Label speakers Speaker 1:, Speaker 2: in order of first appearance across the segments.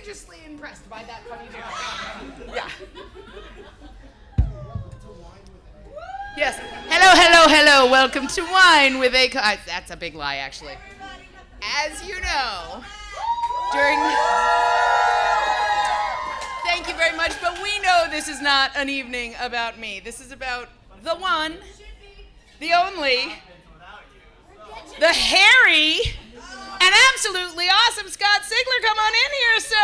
Speaker 1: outrageously impressed by that funny joke. Yeah. Yes. Hello. Welcome to Wine with a... That's a big lie, actually. As you know, during... Thank you very much, but we know this is not an evening about me. This is about the one, the only, the hairy, and absolutely awesome Scott Sigler. Come on in here, sir.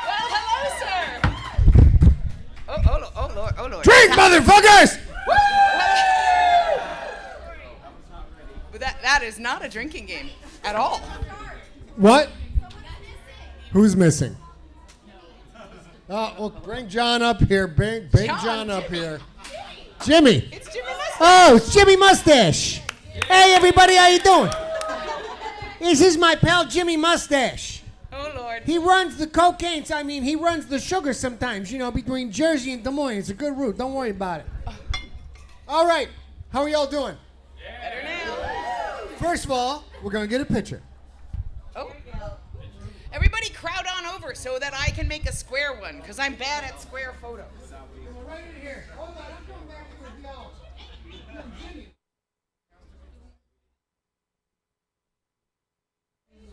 Speaker 1: Well, hello, sir. Oh, Lord.
Speaker 2: Drink, motherfuckers!
Speaker 1: But that is not a drinking game at all.
Speaker 2: What? Who's missing? Well, bring John up here. Bring John up here. Jimmy.
Speaker 1: It's Jimmy Mustache.
Speaker 2: Oh, it's Jimmy Mustache. Hey, everybody, how you doing? This is my pal Jimmy Mustache.
Speaker 1: Oh, Lord.
Speaker 2: He runs the cocaine. He runs the sugar sometimes, between Jersey and Des Moines. It's a good route. Don't worry about it. All right. How are y'all doing?
Speaker 1: Better now.
Speaker 2: First of all, we're going to get a picture.
Speaker 1: Oh. Everybody crowd on over so that I can make a square one, because I'm bad at square photos.
Speaker 2: Right in here. Hold on, I'm coming back to with y'all.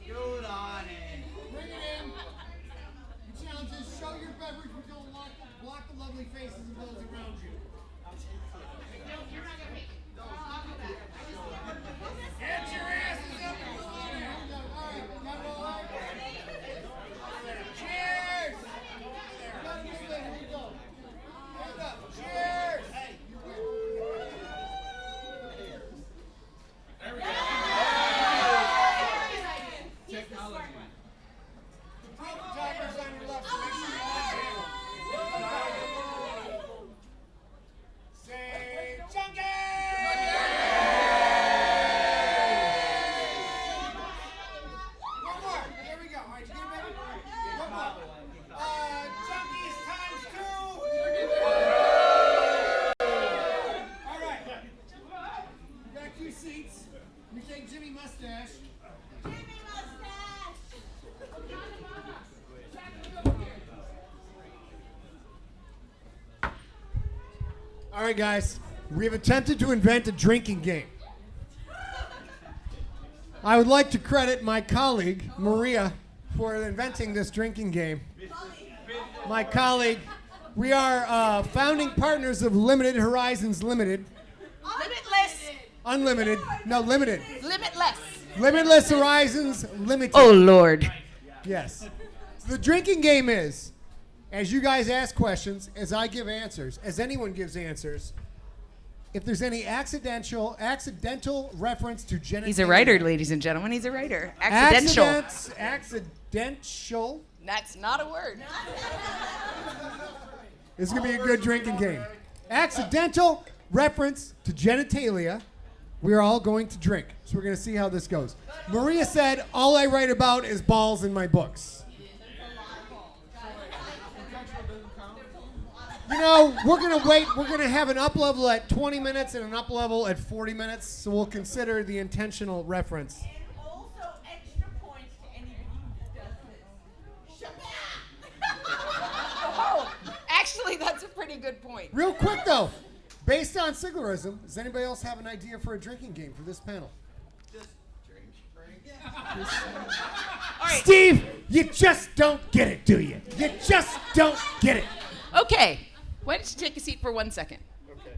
Speaker 3: Good on it.
Speaker 2: Bring it in. The challenge is show your beverage, but don't block the lovely faces of those around you. Get your asses up and go on in. All right, got it all right? Cheers! Got it, here we go. Hold up. Cheers! There we go. Technology. The timer's on your left, so make sure you say Junkies! One more. There we go. All right, you get it, baby? One more. Junkies times 2. All right. Back to your seats. We take Jimmy Mustache. All right, guys. We have attempted to invent a drinking game. I would like to credit my colleague, Maria, for inventing this drinking game. My colleague. We are founding partners of Limited Horizons Limited.
Speaker 1: Limitless.
Speaker 2: Unlimited. No, limited.
Speaker 1: Limitless.
Speaker 2: Limitless Horizons Limited.
Speaker 1: Oh, Lord.
Speaker 2: Yes. So the drinking game is, as you guys ask questions, as I give answers, as anyone gives answers, if there's any accidental reference to genitalia.
Speaker 1: He's a writer, ladies and gentlemen. He's a writer. Accidental.
Speaker 2: Accidental.
Speaker 1: That's not a word.
Speaker 2: This is going to be a good drinking game. Accidental reference to genitalia. We're all going to drink. So we're going to see how this goes. Maria said, all I write about is balls in my books. We're going to wait. We're going to have an up level at 20 minutes and an up level at 40 minutes. So we'll consider the intentional reference.
Speaker 4: And also extra points to anybody who does this. Shut
Speaker 1: Oh, actually, that's a pretty good point.
Speaker 2: Real quick, though. Based on Siglerism, does anybody else have an idea for a drinking game for this panel?
Speaker 3: Just drink.
Speaker 1: All right.
Speaker 2: Steve, you just don't get it, do you? You just don't get it.
Speaker 1: Okay. Why don't you take a seat for 1 second?
Speaker 3: Okay.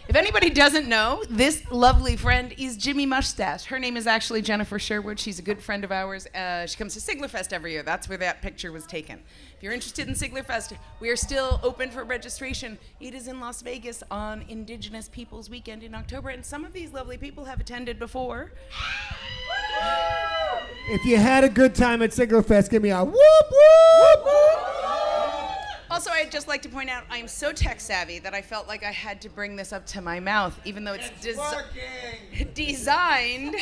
Speaker 1: If anybody doesn't know, this lovely friend is Jimmy Mustache. Her name is actually Jennifer Sherwood. She's a good friend of ours. She comes to Siglerfest every year. That's where that picture was taken. If you're interested in Siglerfest, we are still open for registration. It is in Las Vegas on Indigenous Peoples Weekend in October, and some of these lovely people have attended before.
Speaker 2: If you had a good time at Siglerfest, give me a whoop, whoop, whoop.
Speaker 1: Also, I'd just like to point out, I'm so tech savvy that I felt like I had to bring this up to my mouth, even though it's designed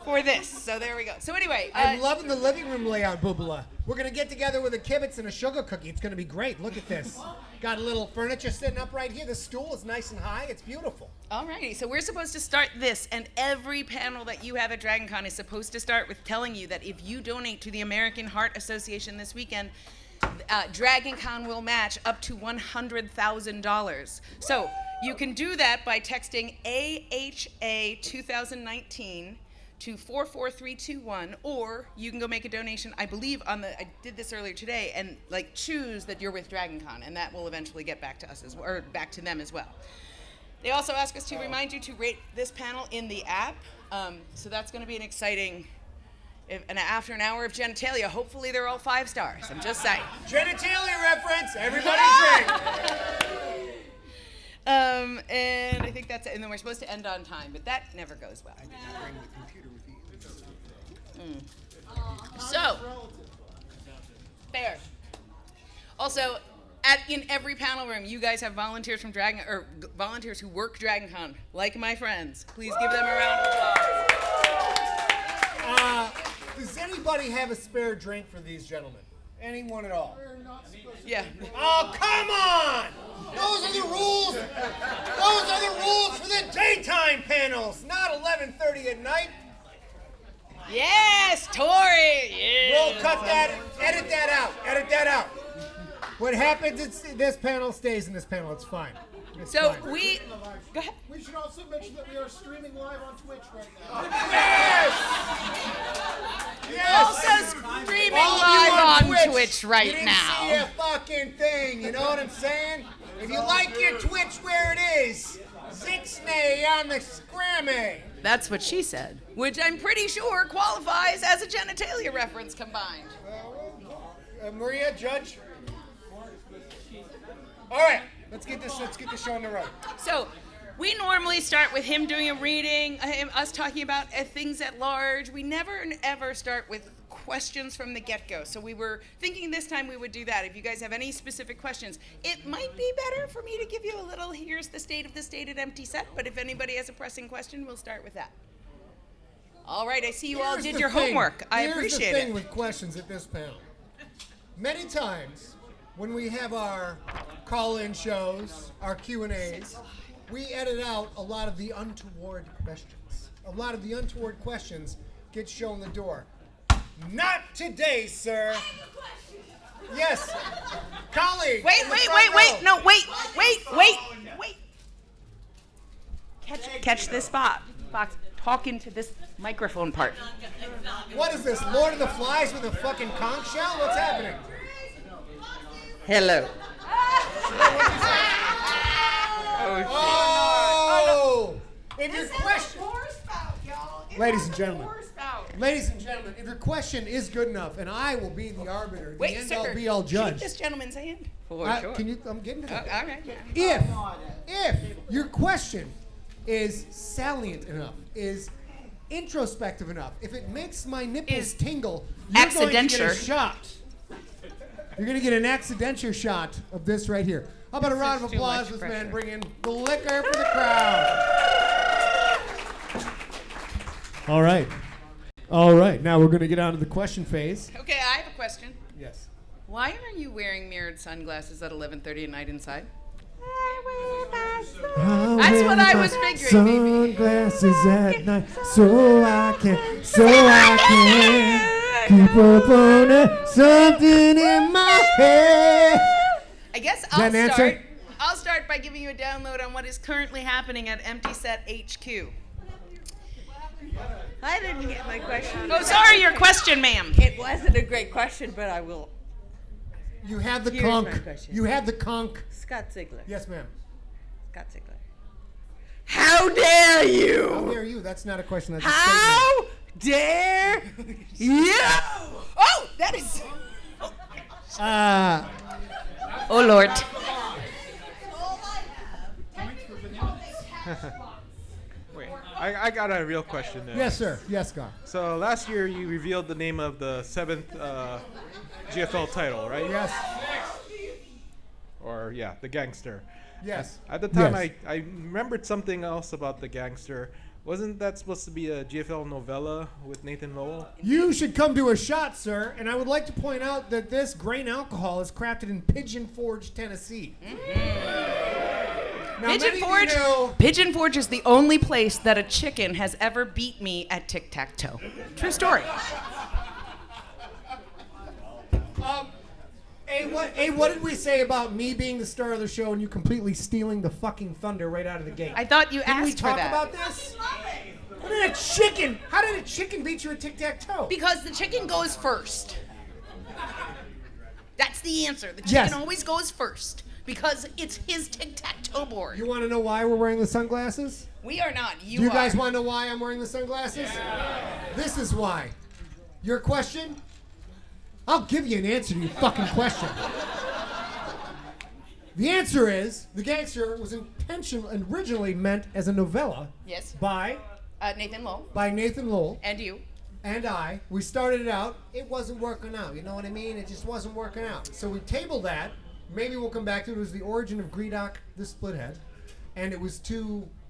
Speaker 1: for this. So there we go. So anyway,
Speaker 2: I'm loving the living room layout, Boobala. We're going to get together with a kibitz and a sugar cookie. It's going to be great. Look at this. Got a little furniture sitting up right here. The stool is nice and high. It's beautiful.
Speaker 1: alrighty. So we're supposed to start this, and every panel that you have at DragonCon is supposed to start with telling you that if you donate to the American Heart Association this weekend, DragonCon will match up to $100,000. So you can do that by texting AHA 2019 to 44321, or you can go make a donation, I believe, I did this earlier today, and like choose that you're with DragonCon, and that will eventually get back to us or back to them as well. They also ask us to remind you to rate this panel in the app. So that's going to be an exciting, after an hour of genitalia, hopefully they're all 5 stars. I'm just saying.
Speaker 2: Genitalia reference. Everybody drink.
Speaker 1: And I think that's it. And then we're supposed to end on time, but that never goes well. So, fair. Also, in every panel room, you guys have volunteers from volunteers who work DragonCon, like my friends. Please give them a round of applause.
Speaker 2: Does anybody have a spare drink for these gentlemen? Anyone at all?
Speaker 1: Yeah.
Speaker 2: Oh, come on! Those are the rules. Those are the rules for the daytime panels, not 11:30 at night.
Speaker 1: Yes, Tori. Yes.
Speaker 2: We'll cut that. Edit that out. Edit that out. What happens in this panel stays in this panel. It's fine. It's
Speaker 1: So
Speaker 2: fine.
Speaker 1: go ahead.
Speaker 5: We should also mention that we are streaming live on Twitch right now.
Speaker 2: Yes!
Speaker 1: Also streaming
Speaker 2: All of
Speaker 1: live
Speaker 2: you
Speaker 1: on Twitch right
Speaker 2: you didn't
Speaker 1: now.
Speaker 2: see a fucking thing. You know what I'm saying? If you like your Twitch where it is, Zixnay on the Scrammy.
Speaker 1: That's what she said, which I'm pretty sure qualifies as a genitalia reference combined.
Speaker 2: Maria, Judge. All right, let's get this show on the road.
Speaker 1: So, we normally start with him doing a reading, us talking about things at large. We never ever start with questions from the get-go. So we were thinking this time we would do that. If you guys have any specific questions, it might be better for me to give you a little, here's the state of the state at Empty Set, but if anybody has a pressing question, we'll start with that. All right, I see you all did your homework. I appreciate
Speaker 2: Here's the thing
Speaker 1: it.
Speaker 2: with questions at this panel. Many times when we have our call-in shows, our Q&As, we edit out a lot of the untoward questions. A lot of the untoward questions get shown the door. Not today, sir. Yes, colleague.
Speaker 1: Wait. No, wait. Catch this spot. Fox, talk into this microphone part.
Speaker 2: What is this, Lord of the Flies with a fucking conch shell? What's happening?
Speaker 1: Hello.
Speaker 2: Oh! If your question,
Speaker 5: Ladies and gentlemen.
Speaker 2: if your question is good enough, and I will be the arbiter, the
Speaker 1: Wait,
Speaker 2: end-all
Speaker 1: sir.
Speaker 2: be-all
Speaker 1: Shake
Speaker 2: judge.
Speaker 1: this gentleman's hand.
Speaker 2: Can you? I'm getting to that.
Speaker 1: All right. Yeah.
Speaker 2: If your question is salient enough, is introspective enough, if it makes my nipples
Speaker 1: Is
Speaker 2: tingle, you're going to get a
Speaker 1: accidenture.
Speaker 2: shot. You're going to get an accidenture shot of this right here. How about a round of
Speaker 1: is too
Speaker 2: applause
Speaker 1: much
Speaker 2: for this
Speaker 1: pressure.
Speaker 2: man bringing the liquor for the crowd? All right. Now we're going to get on to the question phase.
Speaker 1: Okay, I have a question.
Speaker 2: Yes.
Speaker 1: Why are you wearing mirrored sunglasses at 11:30 at night inside?
Speaker 2: That's
Speaker 1: what I was figuring,
Speaker 2: Sunglasses at night, so I can keep up on something in my head.
Speaker 1: I guess
Speaker 2: that an answer?
Speaker 1: I'll start by giving you a download on what is currently happening at Empty Set HQ.
Speaker 4: I didn't get my question.
Speaker 1: Oh, sorry, your question, ma'am.
Speaker 4: It wasn't a great question, but I will.
Speaker 2: You have the
Speaker 4: Here's my
Speaker 2: conch.
Speaker 4: question.
Speaker 2: You have the conch.
Speaker 4: Scott Sigler.
Speaker 2: Yes, ma'am.
Speaker 4: Scott Sigler. How dare
Speaker 2: How
Speaker 4: you?
Speaker 2: dare you? That's not a question. That's a
Speaker 4: How dare you?
Speaker 1: Oh, that is.
Speaker 2: statement.
Speaker 1: Oh, Lord.
Speaker 6: Wait, I got a real question there.
Speaker 2: Yes, sir. Yes, Gar.
Speaker 6: So last year you revealed the name of the 7th GFL title, right?
Speaker 2: Yes.
Speaker 6: Or the gangster.
Speaker 2: Yes.
Speaker 6: At the time,
Speaker 2: Yes.
Speaker 6: I remembered something else about the gangster. Wasn't that supposed to be a GFL novella with Nathan Lowell?
Speaker 2: You should come to a shot, sir. And I would like to point out that this grain alcohol is crafted in Pigeon Forge, Tennessee. Now,
Speaker 1: Pigeon Forge is the only place that a chicken has ever beat me at tic-tac-toe. True story.
Speaker 2: Hey, what did we say about me being the star of the show and you completely stealing the fucking thunder right out of the gate?
Speaker 1: I thought you
Speaker 2: Didn't we
Speaker 1: asked for
Speaker 2: talk
Speaker 1: that.
Speaker 2: about this? How did a chicken beat you at tic-tac-toe?
Speaker 1: Because the chicken goes first. That's the answer. The chicken
Speaker 2: Yes.
Speaker 1: always goes first because it's his tic-tac-toe board.
Speaker 2: You want to know why we're wearing the sunglasses?
Speaker 1: We are not.
Speaker 2: Do you guys want to know why I'm wearing the sunglasses? Yeah. This is why. Your question? I'll give you an answer to your fucking question. The answer is, The Gangster was originally meant as a novella.
Speaker 1: Yes.
Speaker 2: By
Speaker 1: Nathan Lowell.
Speaker 2: By Nathan Lowell.
Speaker 1: And you.
Speaker 2: And I. We started it out. It wasn't working out. You know what I mean? It just wasn't working out. So we tabled that. Maybe we'll come back to it. It was the origin of Greedock, the Splithead. And it was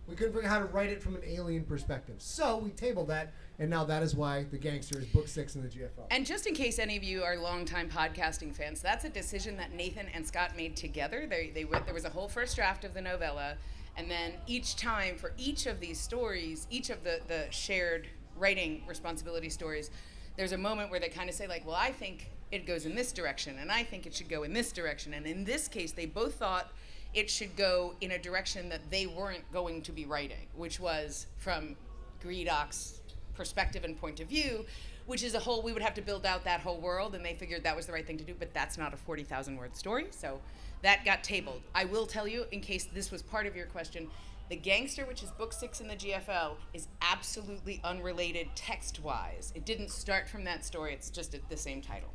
Speaker 2: we couldn't figure out how to write it from an alien perspective. So we tabled that. And now that is why The Gangster is book 6 in the GFL.
Speaker 1: And just in case any of you are longtime podcasting fans, that's a decision that Nathan and Scott made together. There was a whole first draft of the novella, and then each time for each of these stories, each of the shared writing responsibility stories, there's a moment where they kind of say like, well, I think it goes in this direction, and I think it should go in this direction. And in this case, they both thought it should go in a direction that they weren't going to be writing, which was from Greedock's perspective and point of view, which is we would have to build out that whole world, and they figured that was the right thing to do, but that's not a 40,000 word story, so that got tabled. I will tell you, in case this was part of your question, The Gangster, which is book 6 in the GFL, is absolutely unrelated text-wise. It didn't start from that story, it's just the same title.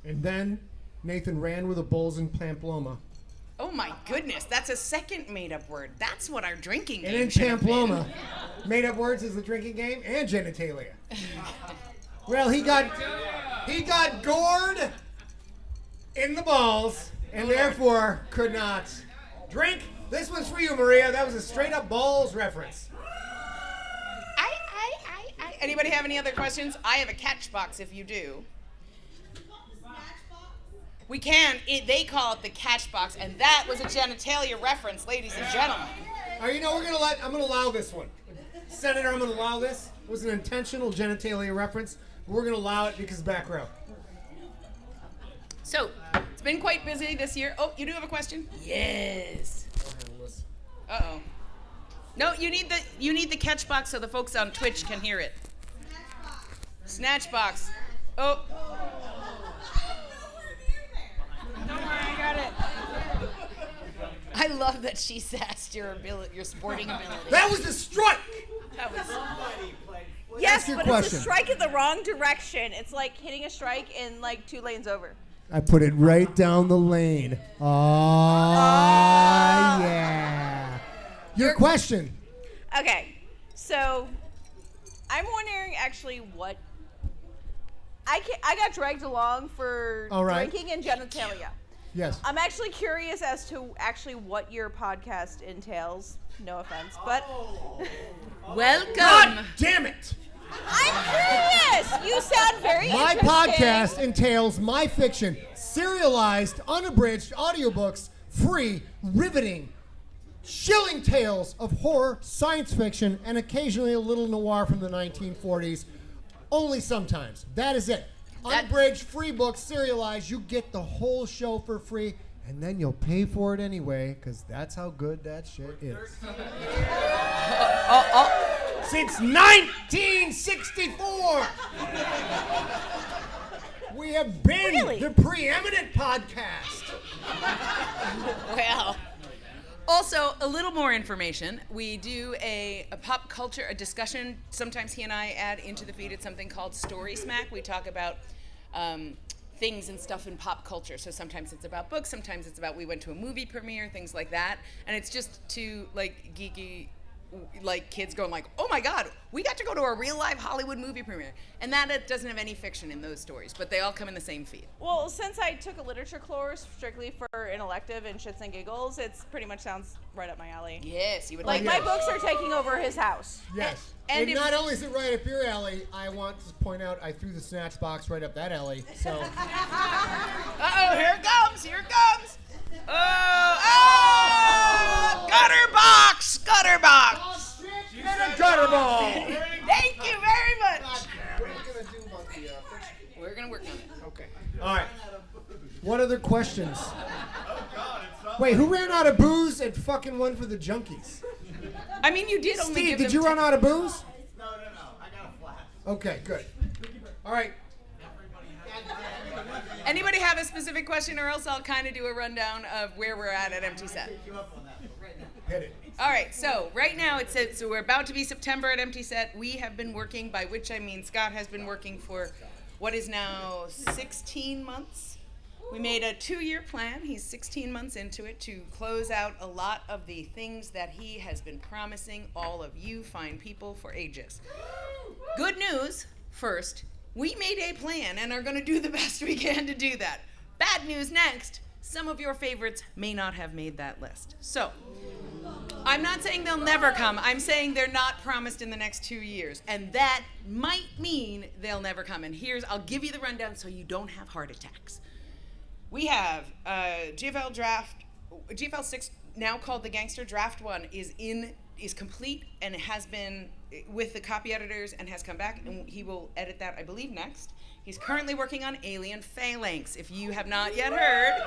Speaker 2: And then Nathan ran with the bulls in Pamplona.
Speaker 1: Oh my goodness, that's a second made-up word. That's what our drinking game
Speaker 2: And in
Speaker 1: should have been.
Speaker 2: Pamplona, made-up words is the drinking game and genitalia. Well, he got gored in the balls and therefore could not drink. This one's for you, Maria. That was a straight-up balls reference.
Speaker 1: Anybody have any other questions? I have a catch box if you do. We can. They call it the catch box, and that was a genitalia reference, ladies and gentlemen.
Speaker 2: All right, I'm gonna allow this one. Senator, I'm gonna allow this. It was an intentional genitalia reference. But we're gonna allow it because back row.
Speaker 1: So, it's been quite busy this year. Oh, you do have a question? Yes. Uh-oh. No, you need the catch box so the folks on Twitch can hear it. Snatch box. Oh. Don't worry, I got it. I love that she sassed your sporting ability.
Speaker 2: That was a strike!
Speaker 1: That was.
Speaker 7: Yes,
Speaker 2: your
Speaker 7: but
Speaker 2: question.
Speaker 7: it's a strike in the wrong direction. It's like hitting a strike in like 2 lanes over.
Speaker 2: I put it right down the lane. Oh, yeah. Your question.
Speaker 7: Okay, so I'm wondering actually what I got dragged along for
Speaker 2: All right.
Speaker 7: drinking and genitalia.
Speaker 2: Yes.
Speaker 7: I'm actually curious as to actually what your podcast entails. No offense, but
Speaker 1: Welcome.
Speaker 2: God damn it!
Speaker 7: I'm curious. You sound very
Speaker 2: My
Speaker 7: interesting.
Speaker 2: podcast entails my fiction, serialized, unabridged audiobooks, free, riveting, chilling tales of horror, science fiction, and occasionally a little noir from the 1940s. Only sometimes. That is it. Unabridged, free books, serialized. You get the whole show for free, and then you'll pay for it anyway, because that's how good that shit is. Since 1964, we have been
Speaker 7: Really?
Speaker 2: the preeminent podcast.
Speaker 1: Well, also, a little more information. We do a pop culture, a discussion. Sometimes he and I add into the feed. It's something called Story Smack. We talk about things and stuff in pop culture. So sometimes it's about books. Sometimes it's about we went to a movie premiere, things like that. And it's just two like geeky like kids going like, oh my God, we got to go to a real live Hollywood movie premiere. And that it doesn't have any fiction in those stories, but they all come in the same feed.
Speaker 7: Well, since I took a literature course strictly for an elective and shits and giggles, it's pretty much sounds right up my alley.
Speaker 1: Yes, you would
Speaker 7: Like,
Speaker 1: like
Speaker 7: my books are taking over his house.
Speaker 2: Yes.
Speaker 1: And
Speaker 2: And
Speaker 1: if-
Speaker 2: not only is it right up your alley, I want to point out I threw the snatch box right up that alley. So
Speaker 1: Uh-oh, here it comes, here it comes. Oh, gutter box, gutter box.
Speaker 2: gutter ball.
Speaker 1: Thank you very much.
Speaker 5: What are we gonna do about the fiction?
Speaker 1: We're gonna work on it.
Speaker 2: Okay. All right. What other questions? Wait, who ran out of booze and fucking won for the Junkies?
Speaker 1: I mean, you did only
Speaker 2: Steve,
Speaker 1: give
Speaker 2: did
Speaker 1: them
Speaker 2: you run out of booze?
Speaker 3: No. I got a flash.
Speaker 2: Okay, good. All right.
Speaker 1: Anybody have a specific question, or else I'll kind of do a rundown of where we're at Empty Set.
Speaker 2: Hit it.
Speaker 1: All right, so right now it says, so we're about to be September at Empty Set. We have been working, by which I mean Scott has been working for what is now 16 months. We made a 2-year plan. He's 16 months into it to close out a lot of the things that he has been promising all of you fine people for ages. Good news, first, we made a plan and are going to do the best we can to do that. Bad news next, some of your favorites may not have made that list. So, I'm not saying they'll never come. I'm saying they're not promised in the next 2 years. And that might mean they'll never come. And I'll give you the rundown so you don't have heart attacks. We have GFL Draft, GFL 6, now called the Gangster Draft 1, is complete and it has been with the copy editors and has come back, and he will edit that, I believe, next. He's currently working on Alien Phalanx, if you have not yet heard.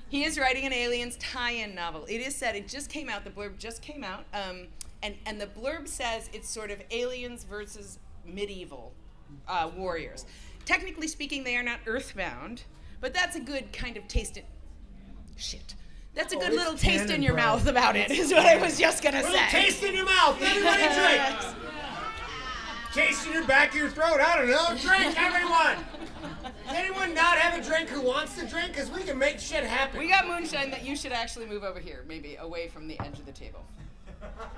Speaker 1: He is writing an Aliens tie-in novel. It is said, it just came out, the blurb just came out, and the blurb says it's sort of aliens versus medieval warriors. Technically speaking, they are not earthbound, but that's a good kind of taste That's a good
Speaker 2: it's
Speaker 1: little taste
Speaker 2: canon,
Speaker 1: in your
Speaker 2: bro.
Speaker 1: mouth about it, is what I was just gonna say.
Speaker 2: Taste in your mouth. Everybody drink. Taste in your back of your throat. I don't know. Drink, everyone. Does anyone not have a drink who wants to drink? Because we can make shit happen.
Speaker 1: We got moonshine that you should actually move over here, maybe away from the edge of the table.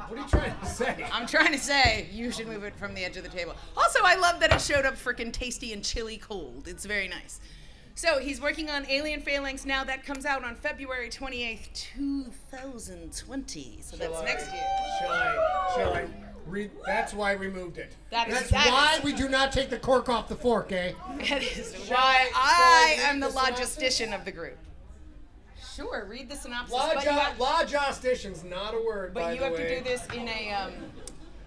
Speaker 2: What are you trying to say?
Speaker 1: I'm trying to say you should move it from the edge of the table. Also, I love that it showed up frickin' tasty and chilly cold. It's very nice. So he's working on Alien Phalanx now. That comes out on February 28th, 2020. So that's next year.
Speaker 2: Shall I read? That's why we moved it.
Speaker 1: That
Speaker 2: That's
Speaker 1: is
Speaker 2: why we do not take the cork off the fork, eh?
Speaker 1: That is why I am the logistician of the group. Sure, read the synopsis.
Speaker 2: Logistician's not a word, by
Speaker 1: But you
Speaker 2: the
Speaker 1: have
Speaker 2: way.
Speaker 1: to do this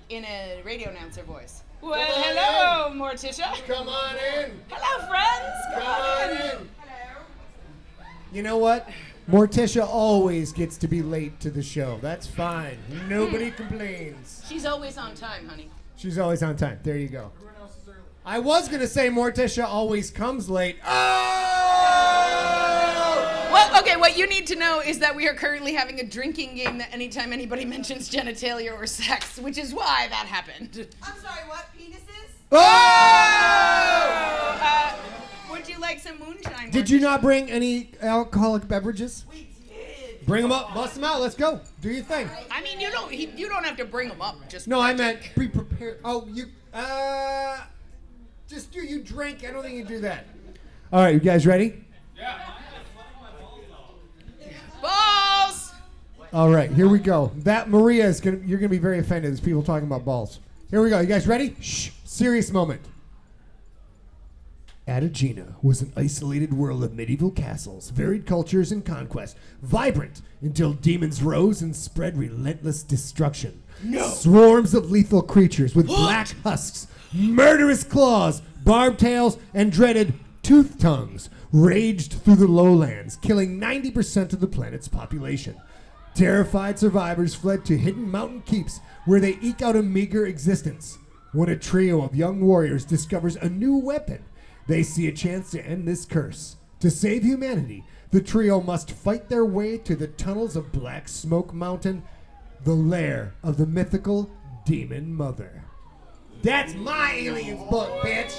Speaker 1: in a radio announcer voice. Well,
Speaker 2: on
Speaker 1: hello, Morticia.
Speaker 2: Come on in.
Speaker 1: Hello, friends.
Speaker 2: Come on in. You know what? Morticia always gets to be late to the show. That's fine. Nobody complains.
Speaker 1: She's always on time, honey.
Speaker 2: She's always on time. There you go. I was going to say Morticia always comes late. Oh!
Speaker 1: Well, okay, what you need to know is that we are currently having a drinking game that anytime anybody mentions genitalia or sex, which is why that happened.
Speaker 4: I'm sorry, what? Penises?
Speaker 2: Oh!
Speaker 1: Would you like some moonshine?
Speaker 2: Did you not bring any alcoholic beverages?
Speaker 4: We did.
Speaker 2: Bring them up. Bust them out. Let's go. Do your thing.
Speaker 1: I mean, you don't have to bring them up. Just
Speaker 2: No, I meant be prepared. Oh, just do you drink. I don't think you do that. All right, you guys ready?
Speaker 1: balls.
Speaker 2: All right, here we go. That Maria is you're gonna be very offended. There's people talking about balls. Here we go. You guys ready? Shh. Serious moment. Adagina was an isolated world of medieval castles, varied cultures, and conquest, vibrant until demons rose and spread relentless destruction. No. Swarms of lethal creatures with black husks, murderous claws, barbed tails, and dreaded tooth tongues raged through the lowlands, killing 90% of the planet's population. Terrified survivors fled to hidden mountain keeps where they eke out a meager existence. When a trio of young warriors discovers a new weapon, they see a chance to end this curse. To save humanity, the trio must fight their way to the tunnels of Black Smoke Mountain, the lair of the mythical Demon Mother. That's my aliens book, bitch!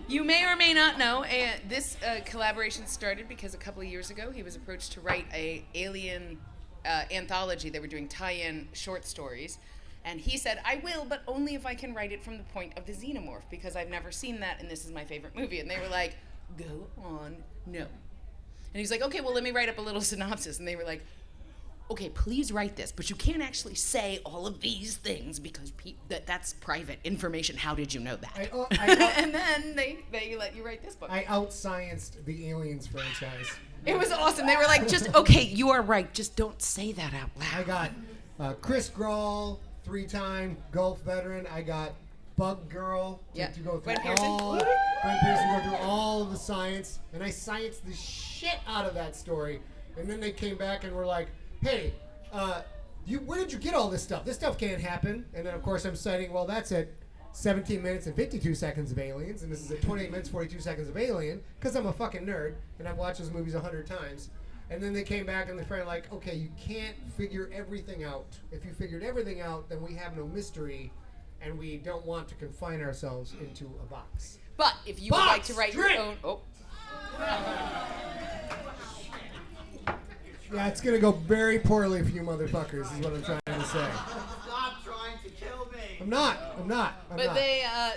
Speaker 1: You may or may not know, this collaboration started because a couple of years ago he was approached to write a alien anthology. They were doing tie-in short stories. And he said, I will, but only if I can write it from the point of the xenomorph, because I've never seen that, and this is my favorite movie. And they were like, go on, no. And he's like, okay, well, let me write up a little synopsis. And they were like, okay, please write this, but you can't actually say all of these things because that's private information. How did you know that? And then they let you write this book.
Speaker 2: I out-scienced the Aliens franchise.
Speaker 1: It was awesome. They were like, just, okay, you are right. Just don't say that out loud.
Speaker 2: I got Chris Grawl, 3-time Gulf veteran. I got Bug Girl to go through
Speaker 1: Gwen Pearson.
Speaker 2: Gwen Pearson, go through all of the science, and I scienced the shit out of that story. And then they came back and were like, hey, where did you get all this stuff? This stuff can't happen. And then, of course, I'm citing, well, that's at 17 minutes and 52 seconds of Aliens, and this is at 28 minutes, 42 seconds of Alien, because I'm a fucking nerd, and I've watched those movies 100 times. And then they came back and they're like, okay, you can't figure everything out. If you figured everything out, then we have no mystery, and we don't want to confine ourselves into a box.
Speaker 1: But if you would like to write your own... Oh.
Speaker 2: Yeah, it's going to go very poorly for you motherfuckers, is what I'm trying to say.
Speaker 3: Stop trying to kill me.
Speaker 2: I'm not.
Speaker 1: But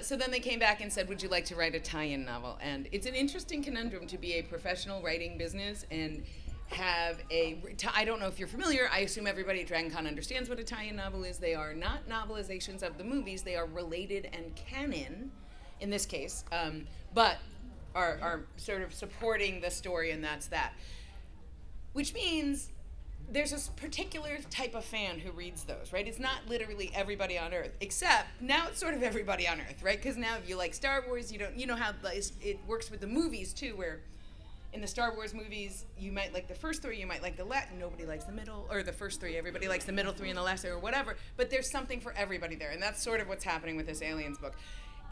Speaker 1: so then they came back and said, would you like to write a tie-in novel? And it's an interesting conundrum to be a professional writing business and have I don't know if you're familiar, I assume everybody at DragonCon understands what a tie-in novel is. They are not novelizations of the movies, they are related and canon, in this case, but are sort of supporting the story, and that's that. Which means there's a particular type of fan who reads those, right? It's not literally everybody on Earth, except now it's sort of everybody on Earth, right? Because now if you like Star Wars, you know how it works with the movies too, where in the Star Wars movies, you might like the first three, you might like the last, nobody likes the middle, or the first three, everybody likes the middle three and the last three, or whatever, but there's something for everybody there, and that's sort of what's happening with this Aliens book.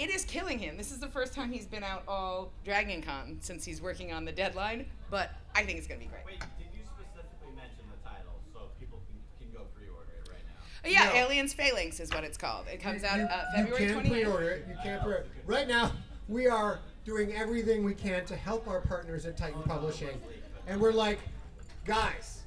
Speaker 1: It is killing him. This is the first time he's been out all DragonCon since he's working on the deadline, but I think it's going to be great.
Speaker 3: Wait, did you specifically mention the title so people can go pre-order it right now?
Speaker 1: Yeah,
Speaker 2: No.
Speaker 1: Aliens Phalanx is what it's called. It comes out February
Speaker 2: You
Speaker 1: 28th.
Speaker 2: can pre-order it. You can't pre-order it. Right now, we are doing everything we can to help our partners at Titan Publishing. And we're like, guys,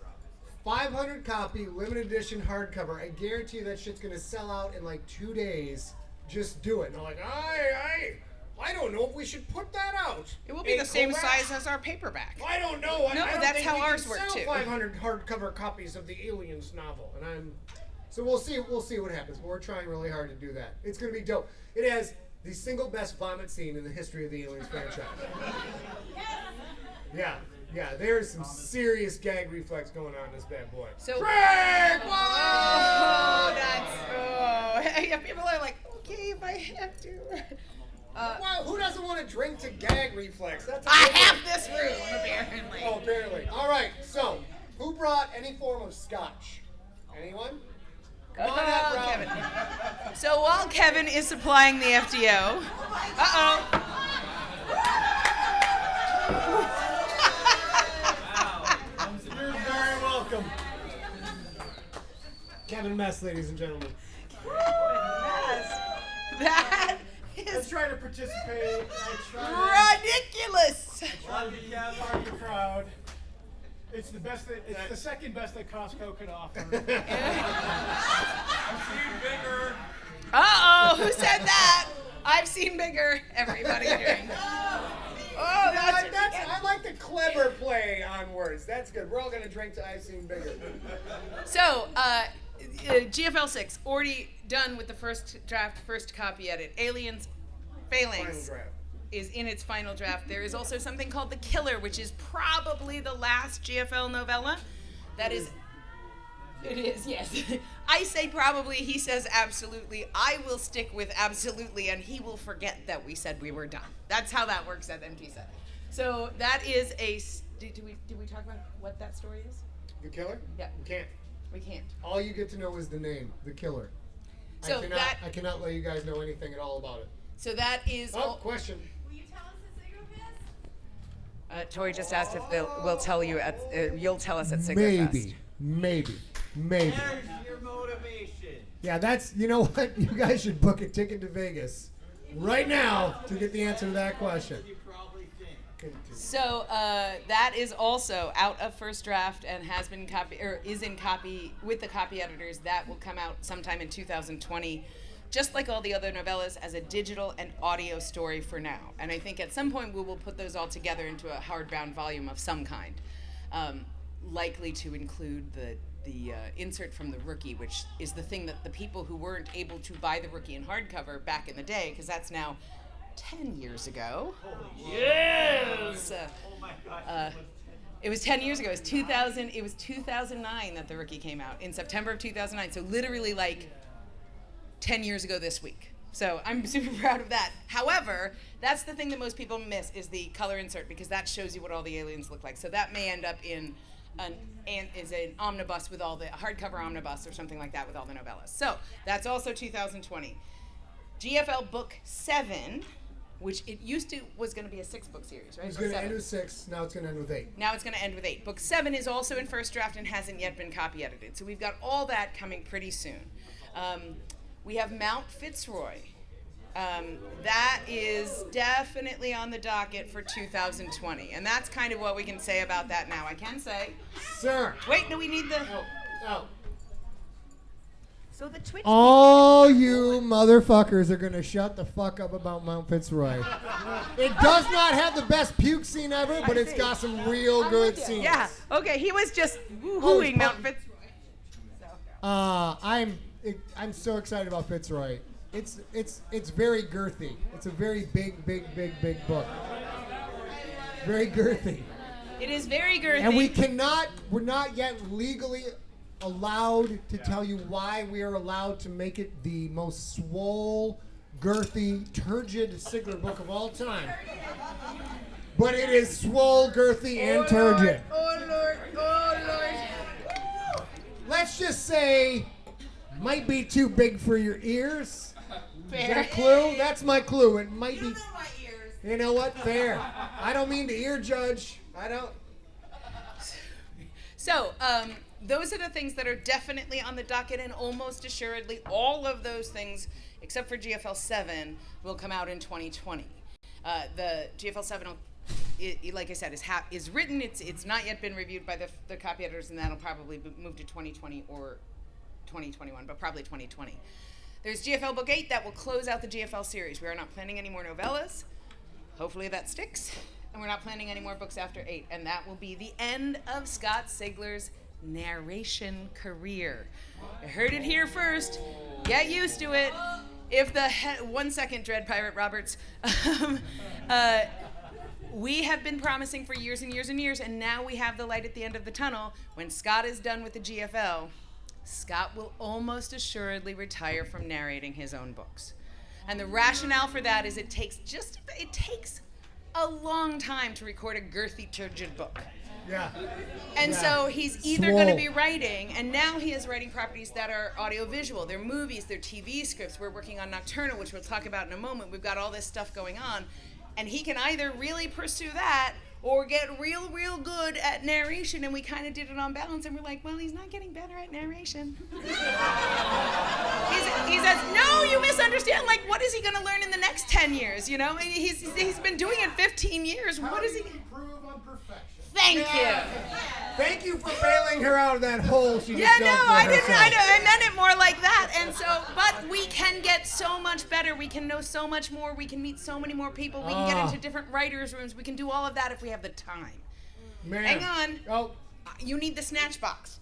Speaker 2: 500 copy, limited edition hardcover. I guarantee you that shit's going to sell out in like 2 days. Just do it. And they're like, I don't know if we should put that out.
Speaker 1: It will be
Speaker 2: A
Speaker 1: the same
Speaker 2: collab-
Speaker 1: size as our paperback.
Speaker 2: I don't know.
Speaker 1: No,
Speaker 2: I don't
Speaker 1: that's
Speaker 2: think
Speaker 1: how
Speaker 2: we
Speaker 1: ours
Speaker 2: can
Speaker 1: work,
Speaker 2: sell
Speaker 1: too.
Speaker 2: 500 hardcover copies of the Aliens novel, and so we'll see what happens. But we're trying really hard to do that. It's gonna be dope. It has the single best vomit scene in the history of the Aliens franchise. Yeah. There's some serious gag reflex going on in this bad boy.
Speaker 1: So,
Speaker 2: Craig!
Speaker 1: yeah, people are like, okay, if I have to.
Speaker 2: Well, who doesn't want to drink to gag reflex? That's
Speaker 1: I have this room, apparently.
Speaker 2: Oh, barely. All right. So, who brought any form of scotch? Anyone? Come on up, bro.
Speaker 1: Kevin. So while Kevin is supplying the FDO,
Speaker 2: You're very welcome. Kevin Mess, ladies and gentlemen.
Speaker 1: that
Speaker 5: I
Speaker 1: is
Speaker 5: try to participate. I try
Speaker 1: ridiculous.
Speaker 5: to be part of the crowd. It's the best. It's the second best that Costco could offer.
Speaker 1: Who said that? I've seen bigger. Everybody drink. Oh,
Speaker 2: I like the clever play on words. That's good. We're all gonna drink to I've seen bigger.
Speaker 1: So, GFL 6 already done with the first draft, first copy edit. Aliens Phalanx
Speaker 2: Final draft.
Speaker 1: is in its final draft. There is also something called The Killer, which is probably the last GFL novella. That is. It is, yes. I say probably, he says absolutely. I will stick with absolutely, and he will forget that we said we were done. That's how that works at MTSA. So that is a. Did we talk about what that story is?
Speaker 2: The Killer?
Speaker 1: Yeah.
Speaker 2: You can't.
Speaker 1: We can't.
Speaker 2: All you get to know is the name, The Killer.
Speaker 1: So
Speaker 2: I cannot let you guys know anything at all about it.
Speaker 1: So that is.
Speaker 2: Oh, question.
Speaker 4: Will you tell us the Sigler Fest?
Speaker 1: Tori just asked if we'll tell you at. You'll tell us at Sigler Fest.
Speaker 2: Maybe.
Speaker 3: There's your motivation.
Speaker 2: Yeah, that's, you know what? You guys should book a ticket to Vegas right now to get the answer to that question.
Speaker 3: You probably think.
Speaker 1: So that is also out of first draft and has been is in copy with the copy editors. That will come out sometime in 2020, just like all the other novellas, as a digital and audio story for now. And I think at some point we will put those all together into a hardbound volume of some kind, likely to include the insert from The Rookie, which is the thing that the people who weren't able to buy The Rookie in hardcover back in the day, because that's now 10 years ago.
Speaker 3: Yes! Oh my gosh.
Speaker 1: It was 10 years ago. It was 2000. It was 2009 that The Rookie came out, in September of 2009. So literally like 10 years ago this week. So I'm super proud of that. However, that's the thing that most people miss is the color insert, because that shows you what all the aliens look like. So that may end up in an omnibus with all the hardcover omnibus or something like that with all the novellas. So that's also 2020. GFL Book 7, which it used to was going to be a 6-book series, right?
Speaker 2: It was going to end with 6. Now it's going to end with 8.
Speaker 1: Now it's going to end with 8. Book 7 is also in first draft and hasn't yet been copy edited. So we've got all that coming pretty soon. We have Mount Fitzroy. That is definitely on the docket for 2020. And that's kind of what we can say about that now. I can say.
Speaker 2: Sir.
Speaker 1: Wait, no, we need the.
Speaker 2: Oh.
Speaker 1: So the Twitch.
Speaker 2: All you motherfuckers are going to shut the fuck up about Mount Fitzroy. It does not have the best puke scene ever, but it's got some real good scenes.
Speaker 1: Yeah. Okay, he was just woohooing Mount Fitzroy.
Speaker 2: I'm so excited about Fitzroy. It's very girthy. It's a very big book. Very girthy.
Speaker 1: It is very girthy.
Speaker 2: And we're not yet legally allowed to tell you why we are allowed to make it the most swole, girthy, turgid Sigler book of all time. But it is swole, girthy, and turgid.
Speaker 1: Oh Lord.
Speaker 2: Let's just say, might be too big for your ears.
Speaker 1: Fair.
Speaker 2: Is that a clue? That's my clue. It might be.
Speaker 4: You know my ears.
Speaker 2: You know what? Fair. I don't mean to ear judge. I don't.
Speaker 1: So, those are the things that are definitely on the docket, and almost assuredly all of those things, except for GFL 7, will come out in 2020. The GFL 7, like I said, is written. It's not yet been reviewed by the copy editors, and that'll probably move to 2020 or 2021, but probably 2020. There's GFL Book 8 that will close out the GFL series. We are not planning any more novellas. Hopefully that sticks. And we're not planning any more books after 8. And that will be the end of Scott Sigler's narration career. You heard it here first. Get used to it. If the 1 second, Dread Pirate Roberts. We have been promising for years and years and years, and now we have the light at the end of the tunnel. When Scott is done with the GFL, Scott will almost assuredly retire from narrating his own books. And the rationale for that is it takes a long time to record a girthy, turgid book.
Speaker 2: Yeah.
Speaker 1: And so he's either going to be writing, and now he is writing properties that are audiovisual. They're movies, they're TV scripts. We're working on Nocturnal, which we'll talk about in a moment. We've got all this stuff going on. And he can either really pursue that or get real good at narration, and we kind of did it on balance, and we're like, well, he's not getting better at narration. he says, no, you misunderstand. Like, what is he going to learn in the next 10 years, you know? I mean, he's been doing it 15 years. What is he?
Speaker 5: Improve on perfection.
Speaker 1: Thank you.
Speaker 2: Thank you for bailing her out of that hole she
Speaker 1: Yeah,
Speaker 2: just
Speaker 1: no,
Speaker 2: dug for
Speaker 1: I didn't.
Speaker 2: herself.
Speaker 1: I meant it more like that. And so, but we can get so much better. We can know so much more. We can meet so many more people. We can get into different writers' rooms. We can do all of that if we have the time.
Speaker 2: Man.
Speaker 1: Hang on.
Speaker 2: Oh.
Speaker 1: You need the snatch box.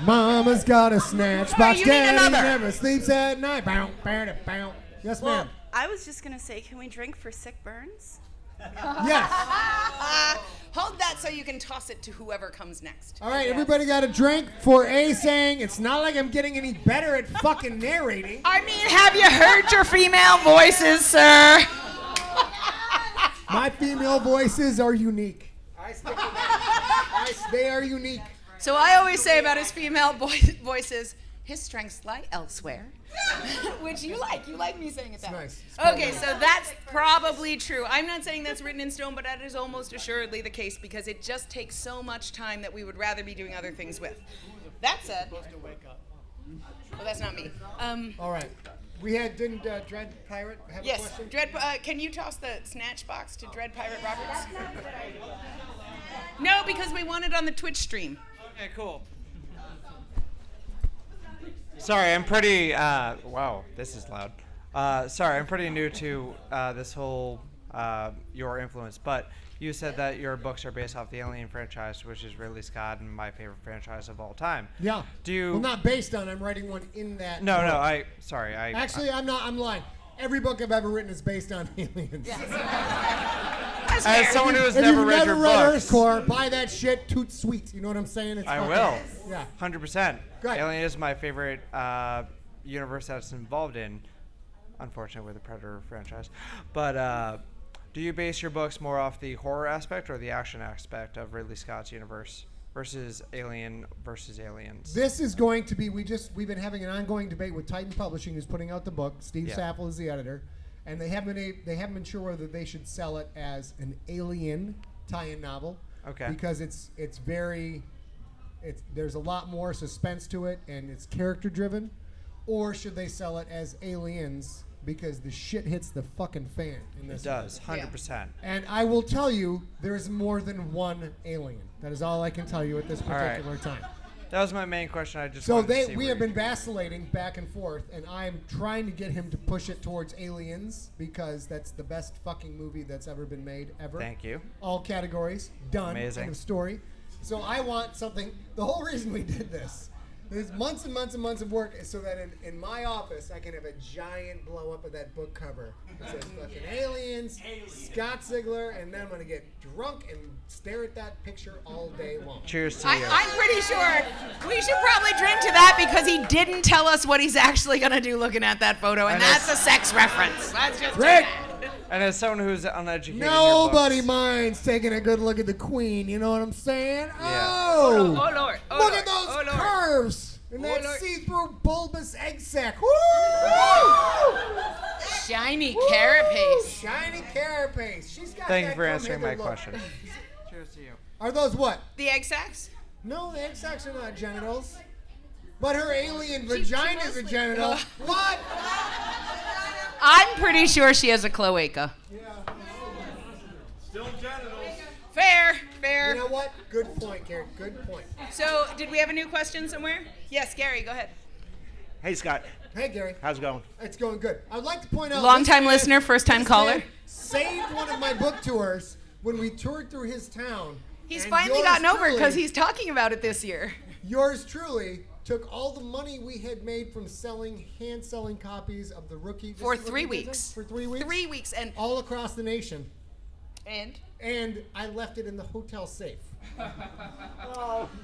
Speaker 2: Mama's got a snatch box.
Speaker 1: you need
Speaker 2: Daddy
Speaker 1: another.
Speaker 2: never sleeps at night. Bow, bow, da, bow. Yes,
Speaker 8: Well,
Speaker 2: ma'am.
Speaker 8: I was just gonna say, can we drink for sick burns?
Speaker 2: Yes.
Speaker 1: Hold that so you can toss it to whoever comes next.
Speaker 2: All right, everybody got a drink for A saying it's not like I'm getting any better at fucking narrating.
Speaker 1: I mean, have you heard your female voices, sir?
Speaker 2: My female voices are unique. I stick with that. They are unique.
Speaker 1: So I always say about his female voices, his strengths lie elsewhere. Which you like. You like me saying it that way.
Speaker 2: Nice.
Speaker 1: Okay, so that's probably true. I'm not saying that's written in stone, but that is almost assuredly the case because it just takes so much time that we would rather be doing other things with. That said, well, that's not me.
Speaker 2: All right. Didn't Dread Pirate have a
Speaker 1: Yes.
Speaker 2: question?
Speaker 1: Dread. Can you toss the snatch box to Dread Pirate Roberts? No, because we want it on the Twitch stream.
Speaker 6: Okay, cool.
Speaker 9: Sorry, I'm pretty. Wow, this is loud. Sorry, I'm pretty new to this whole your influence, but you said that your books are based off the Alien franchise, which is Ridley Scott and my favorite franchise of all time.
Speaker 2: Yeah.
Speaker 9: Do you?
Speaker 2: Well, not based on. I'm writing one in that.
Speaker 9: No,
Speaker 2: book.
Speaker 9: no.
Speaker 2: Actually, I'm not. I'm lying. Every book I've ever written is based on aliens.
Speaker 9: As someone who has
Speaker 2: If
Speaker 9: never
Speaker 2: you've
Speaker 9: read
Speaker 2: never
Speaker 9: your
Speaker 2: read
Speaker 9: books,
Speaker 2: Earthcore, buy that shit. Toot sweet. You know what I'm saying? It's
Speaker 9: I
Speaker 2: fucking-
Speaker 9: will.
Speaker 2: Yeah.
Speaker 9: 100%.
Speaker 2: Good.
Speaker 9: Alien is my favorite universe that it's involved in. Unfortunately, with the Predator franchise, but do you base your books more off the horror aspect or the action aspect of Ridley Scott's universe versus Alien versus Aliens?
Speaker 2: This is going to be. We've been having an ongoing debate with Titan Publishing, who's putting out the book. Steve
Speaker 9: Yeah.
Speaker 2: Saffel is the editor, and they haven't been sure whether they should sell it as an Alien tie-in novel.
Speaker 9: Okay.
Speaker 2: Because there's a lot more suspense to it, and it's character driven, or should they sell it as Aliens because the shit hits the fucking fan in this?
Speaker 9: It does, 100%.
Speaker 2: And I will tell you, there is more than one alien. That is all I can tell you at this
Speaker 9: right.
Speaker 2: particular time.
Speaker 9: That was my main question. I just
Speaker 2: So
Speaker 9: wanted to see
Speaker 2: we
Speaker 9: where
Speaker 2: have
Speaker 9: you-
Speaker 2: been vacillating back and forth, and I'm trying to get him to push it towards Aliens because that's the best fucking movie that's ever been made ever.
Speaker 9: Thank you.
Speaker 2: All categories done.
Speaker 9: Amazing.
Speaker 2: End of story. So I want something. The whole reason we did this. There's months and months and months of work is so that in my office I can have a giant blow up of that book cover. It says fucking Aliens, Scott Sigler, and then I'm gonna get drunk and stare at that picture all day long.
Speaker 9: Cheers to you.
Speaker 1: I'm pretty sure we should probably drink to that because he didn't tell us what he's actually gonna do looking at that photo, and
Speaker 9: And
Speaker 1: that's a
Speaker 9: it's-
Speaker 1: sex reference. That's just
Speaker 2: Rick!
Speaker 9: And as someone who's uneducated,
Speaker 2: Nobody
Speaker 9: in your books,
Speaker 2: minds taking a good look at the queen. You know what I'm saying?
Speaker 9: Yeah.
Speaker 2: Oh!
Speaker 1: Oh Lord! Oh
Speaker 2: Look
Speaker 1: Lord,
Speaker 2: at those
Speaker 1: oh Lord.
Speaker 2: curves and
Speaker 1: Oh,
Speaker 2: that
Speaker 1: Lord.
Speaker 2: see-through bulbous egg sac. Woo!
Speaker 1: Shiny carapace.
Speaker 2: Shiny carapace. She's got
Speaker 9: Thank you
Speaker 2: that
Speaker 9: for
Speaker 2: come
Speaker 9: answering
Speaker 2: hither
Speaker 9: my
Speaker 2: look.
Speaker 9: question. Cheers to you.
Speaker 2: Are those what?
Speaker 1: The egg sacs?
Speaker 2: No, the egg sacs are not genitals. But her alien vagina's a genital. What?
Speaker 1: I'm pretty sure she has a cloaca.
Speaker 3: Still genitals.
Speaker 1: Fair, fair.
Speaker 2: You know what? Good point, Karen. Good point.
Speaker 1: So, did we have a new question somewhere? Yes, Gary, go ahead.
Speaker 10: Hey, Scott.
Speaker 2: Hey, Gary.
Speaker 10: How's it going?
Speaker 2: It's going good. I'd like to point out.
Speaker 1: Long-time
Speaker 2: this man-
Speaker 1: listener, first-time
Speaker 2: this
Speaker 1: caller.
Speaker 2: man saved one of my book tours when we toured through his town.
Speaker 1: He's
Speaker 2: and
Speaker 1: finally
Speaker 2: yours
Speaker 1: gotten over it because
Speaker 2: truly-
Speaker 1: he's talking about it this year.
Speaker 2: Yours truly took all the money we had made from hand selling copies of the Rookie
Speaker 1: For
Speaker 2: this
Speaker 1: 3
Speaker 2: Rookie business?
Speaker 1: weeks.
Speaker 2: For 3 weeks.
Speaker 1: 3 weeks, and
Speaker 2: All across the nation, and I left it in the hotel safe.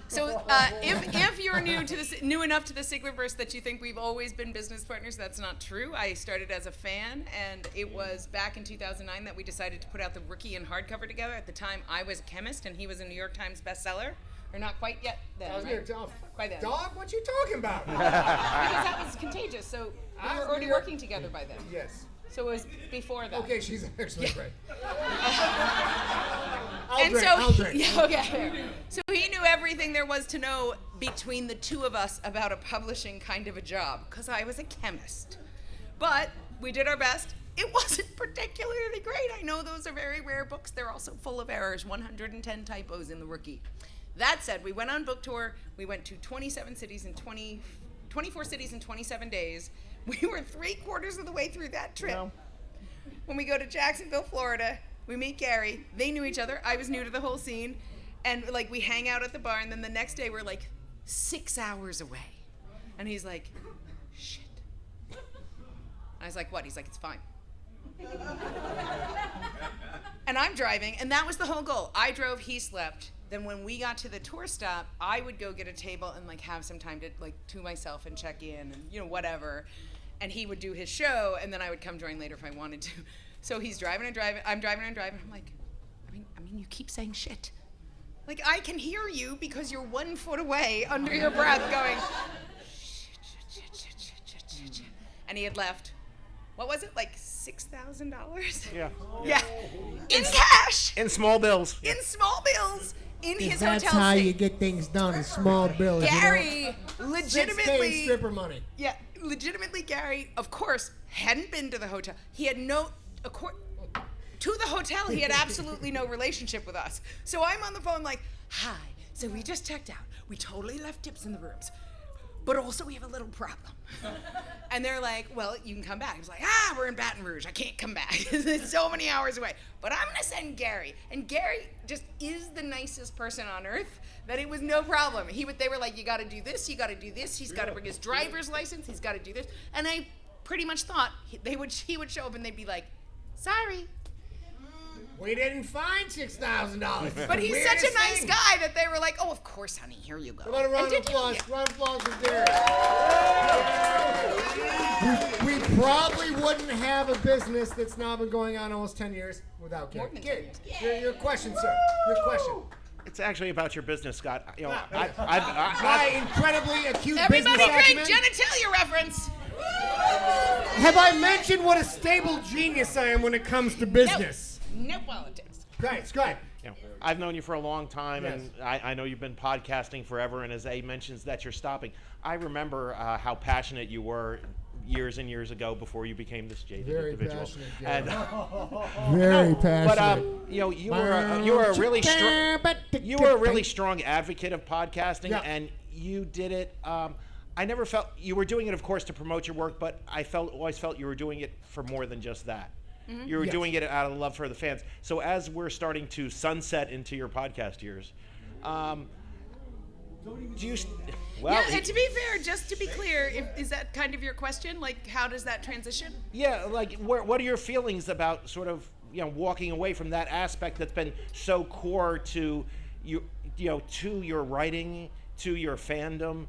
Speaker 1: so if you're new enough to the Siglerverse that you think we've always been business partners, that's not true. I started as a fan, and it was back in 2009 that we decided to put out the Rookie and hardcover together. At the time, I was a chemist, and he was a New York Times bestseller. Or not quite yet then,
Speaker 2: I was
Speaker 1: right?
Speaker 2: gonna tell
Speaker 1: By then.
Speaker 2: Dog, what you talking about?
Speaker 1: Because that was contagious, so we
Speaker 2: I
Speaker 1: were
Speaker 2: was
Speaker 1: already
Speaker 2: New York-
Speaker 1: working together by then.
Speaker 2: Yes.
Speaker 1: So it was before that.
Speaker 2: Okay, she's actually right.
Speaker 1: I'll
Speaker 2: drink.
Speaker 1: Yeah, okay. So he knew everything there was to know between the two of us about a publishing kind of a job, because I was a chemist. But we did our best. It wasn't particularly great. I know those are very rare books. They're also full of errors, 110 typos in the Rookie. That said, we went on book tour. We went to 24 cities in 27 days. We were 3/4 of the way through that trip.
Speaker 10: No.
Speaker 1: When we go to Jacksonville, Florida, we meet Gary. They knew each other. I was new to the whole scene. And like we hang out at the bar, and then the next day we're like 6 hours away. And he's like, shit. I was like, what? He's like, it's fine. And I'm driving, and that was the whole goal. I drove, he slept. Then when we got to the tour stop, I would go get a table and like have some time to like to myself and check in and whatever. And he would do his show, and then I would come join later if I wanted to. So he's driving and driving. I'm driving and driving. I'm like, I mean, you keep saying shit. Like I can hear you because you're 1 foot away under your breath going, shit. And he had left. What was it? Like $6,000?
Speaker 10: Yeah.
Speaker 1: Yeah. In cash.
Speaker 10: In small bills.
Speaker 1: In small bills. in his
Speaker 2: That's
Speaker 1: hotel
Speaker 2: how
Speaker 1: stay.
Speaker 2: you get things done in small bills.
Speaker 1: Gary,
Speaker 2: you know? 6K
Speaker 1: legitimately,
Speaker 2: stripper money.
Speaker 1: yeah, legitimately, Gary, of course, hadn't been to the hotel. He had no, to the hotel, he had absolutely no relationship with us. So I'm on the phone like, hi, so we just checked out. We totally left tips in the rooms. But also we have a little problem. And they're like, well, you can come back. He's like, we're in Baton Rouge. I can't come back. It's so many hours away. But I'm gonna send Gary. And Gary just is the nicest person on earth that it was no problem. They were like, you gotta do this, you gotta do this. He's gotta bring his driver's license, he's gotta do this. And I pretty much thought he would show up and they'd be like, sorry.
Speaker 2: We didn't find $6,000.
Speaker 1: But he's such a nice guy that they were like, oh, of course, honey, here you go.
Speaker 2: How about a round of
Speaker 1: And did you-
Speaker 2: applause?
Speaker 1: yeah.
Speaker 2: Round of applause for Gary. We probably wouldn't have a business that's now been going on almost 10 years without Gary.
Speaker 1: More than 10
Speaker 2: Gary, your question, sir. Your question.
Speaker 3: It's actually about your business, Scott. You know,
Speaker 2: My incredibly acute
Speaker 1: Everybody
Speaker 2: business
Speaker 1: drink
Speaker 2: acumen.
Speaker 1: genitalia reference.
Speaker 2: Have I mentioned what a stable genius I am when it comes to business?
Speaker 1: No politics.
Speaker 2: Great, Scott.
Speaker 3: you know, I've known you for a long time,
Speaker 2: Yes.
Speaker 3: and I know you've been podcasting forever. And as A mentions that you're stopping, I remember how passionate you were years and years ago before you became this jaded
Speaker 2: Very
Speaker 3: individual.
Speaker 2: passionate, Gary.
Speaker 3: And
Speaker 2: Very
Speaker 3: but
Speaker 2: passionate.
Speaker 3: you know, you were a really strong advocate of podcasting,
Speaker 2: Yeah.
Speaker 3: and you did it. I never felt you were doing it, of course, to promote your work, but I always felt you were doing it for more than just that. You were
Speaker 2: Yes.
Speaker 3: doing it out of love for the fans. So as we're starting to sunset into your podcast years, do you? Well,
Speaker 1: Yeah, and to be fair, just to be clear, is that kind of your question? Like, how does that transition?
Speaker 3: yeah, like what are your feelings about sort of walking away from that aspect that's been so core to you, to your writing, to your fandom?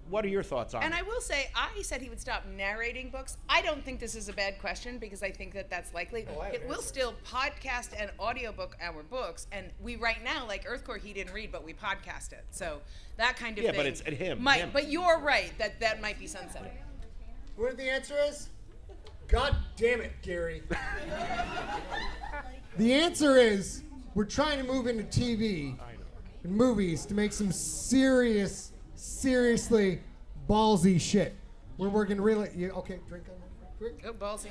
Speaker 3: What are your thoughts on
Speaker 1: And
Speaker 3: it?
Speaker 1: I will say, I said he would stop narrating books. I don't think this is a bad question because I think that that's likely. It will still podcast and audiobook our books. And we right now, like Earthcore, he didn't read, but we podcast it. So that kind of
Speaker 3: Yeah,
Speaker 1: thing.
Speaker 3: but it's him.
Speaker 1: But you're right, that might be sunsetting.
Speaker 2: What the answer is? God damn it, Gary. The answer is we're trying to move into TV and movies to make some seriously ballsy shit. We're working really. Okay, drink on that. Quick.
Speaker 1: Oh, ballsy.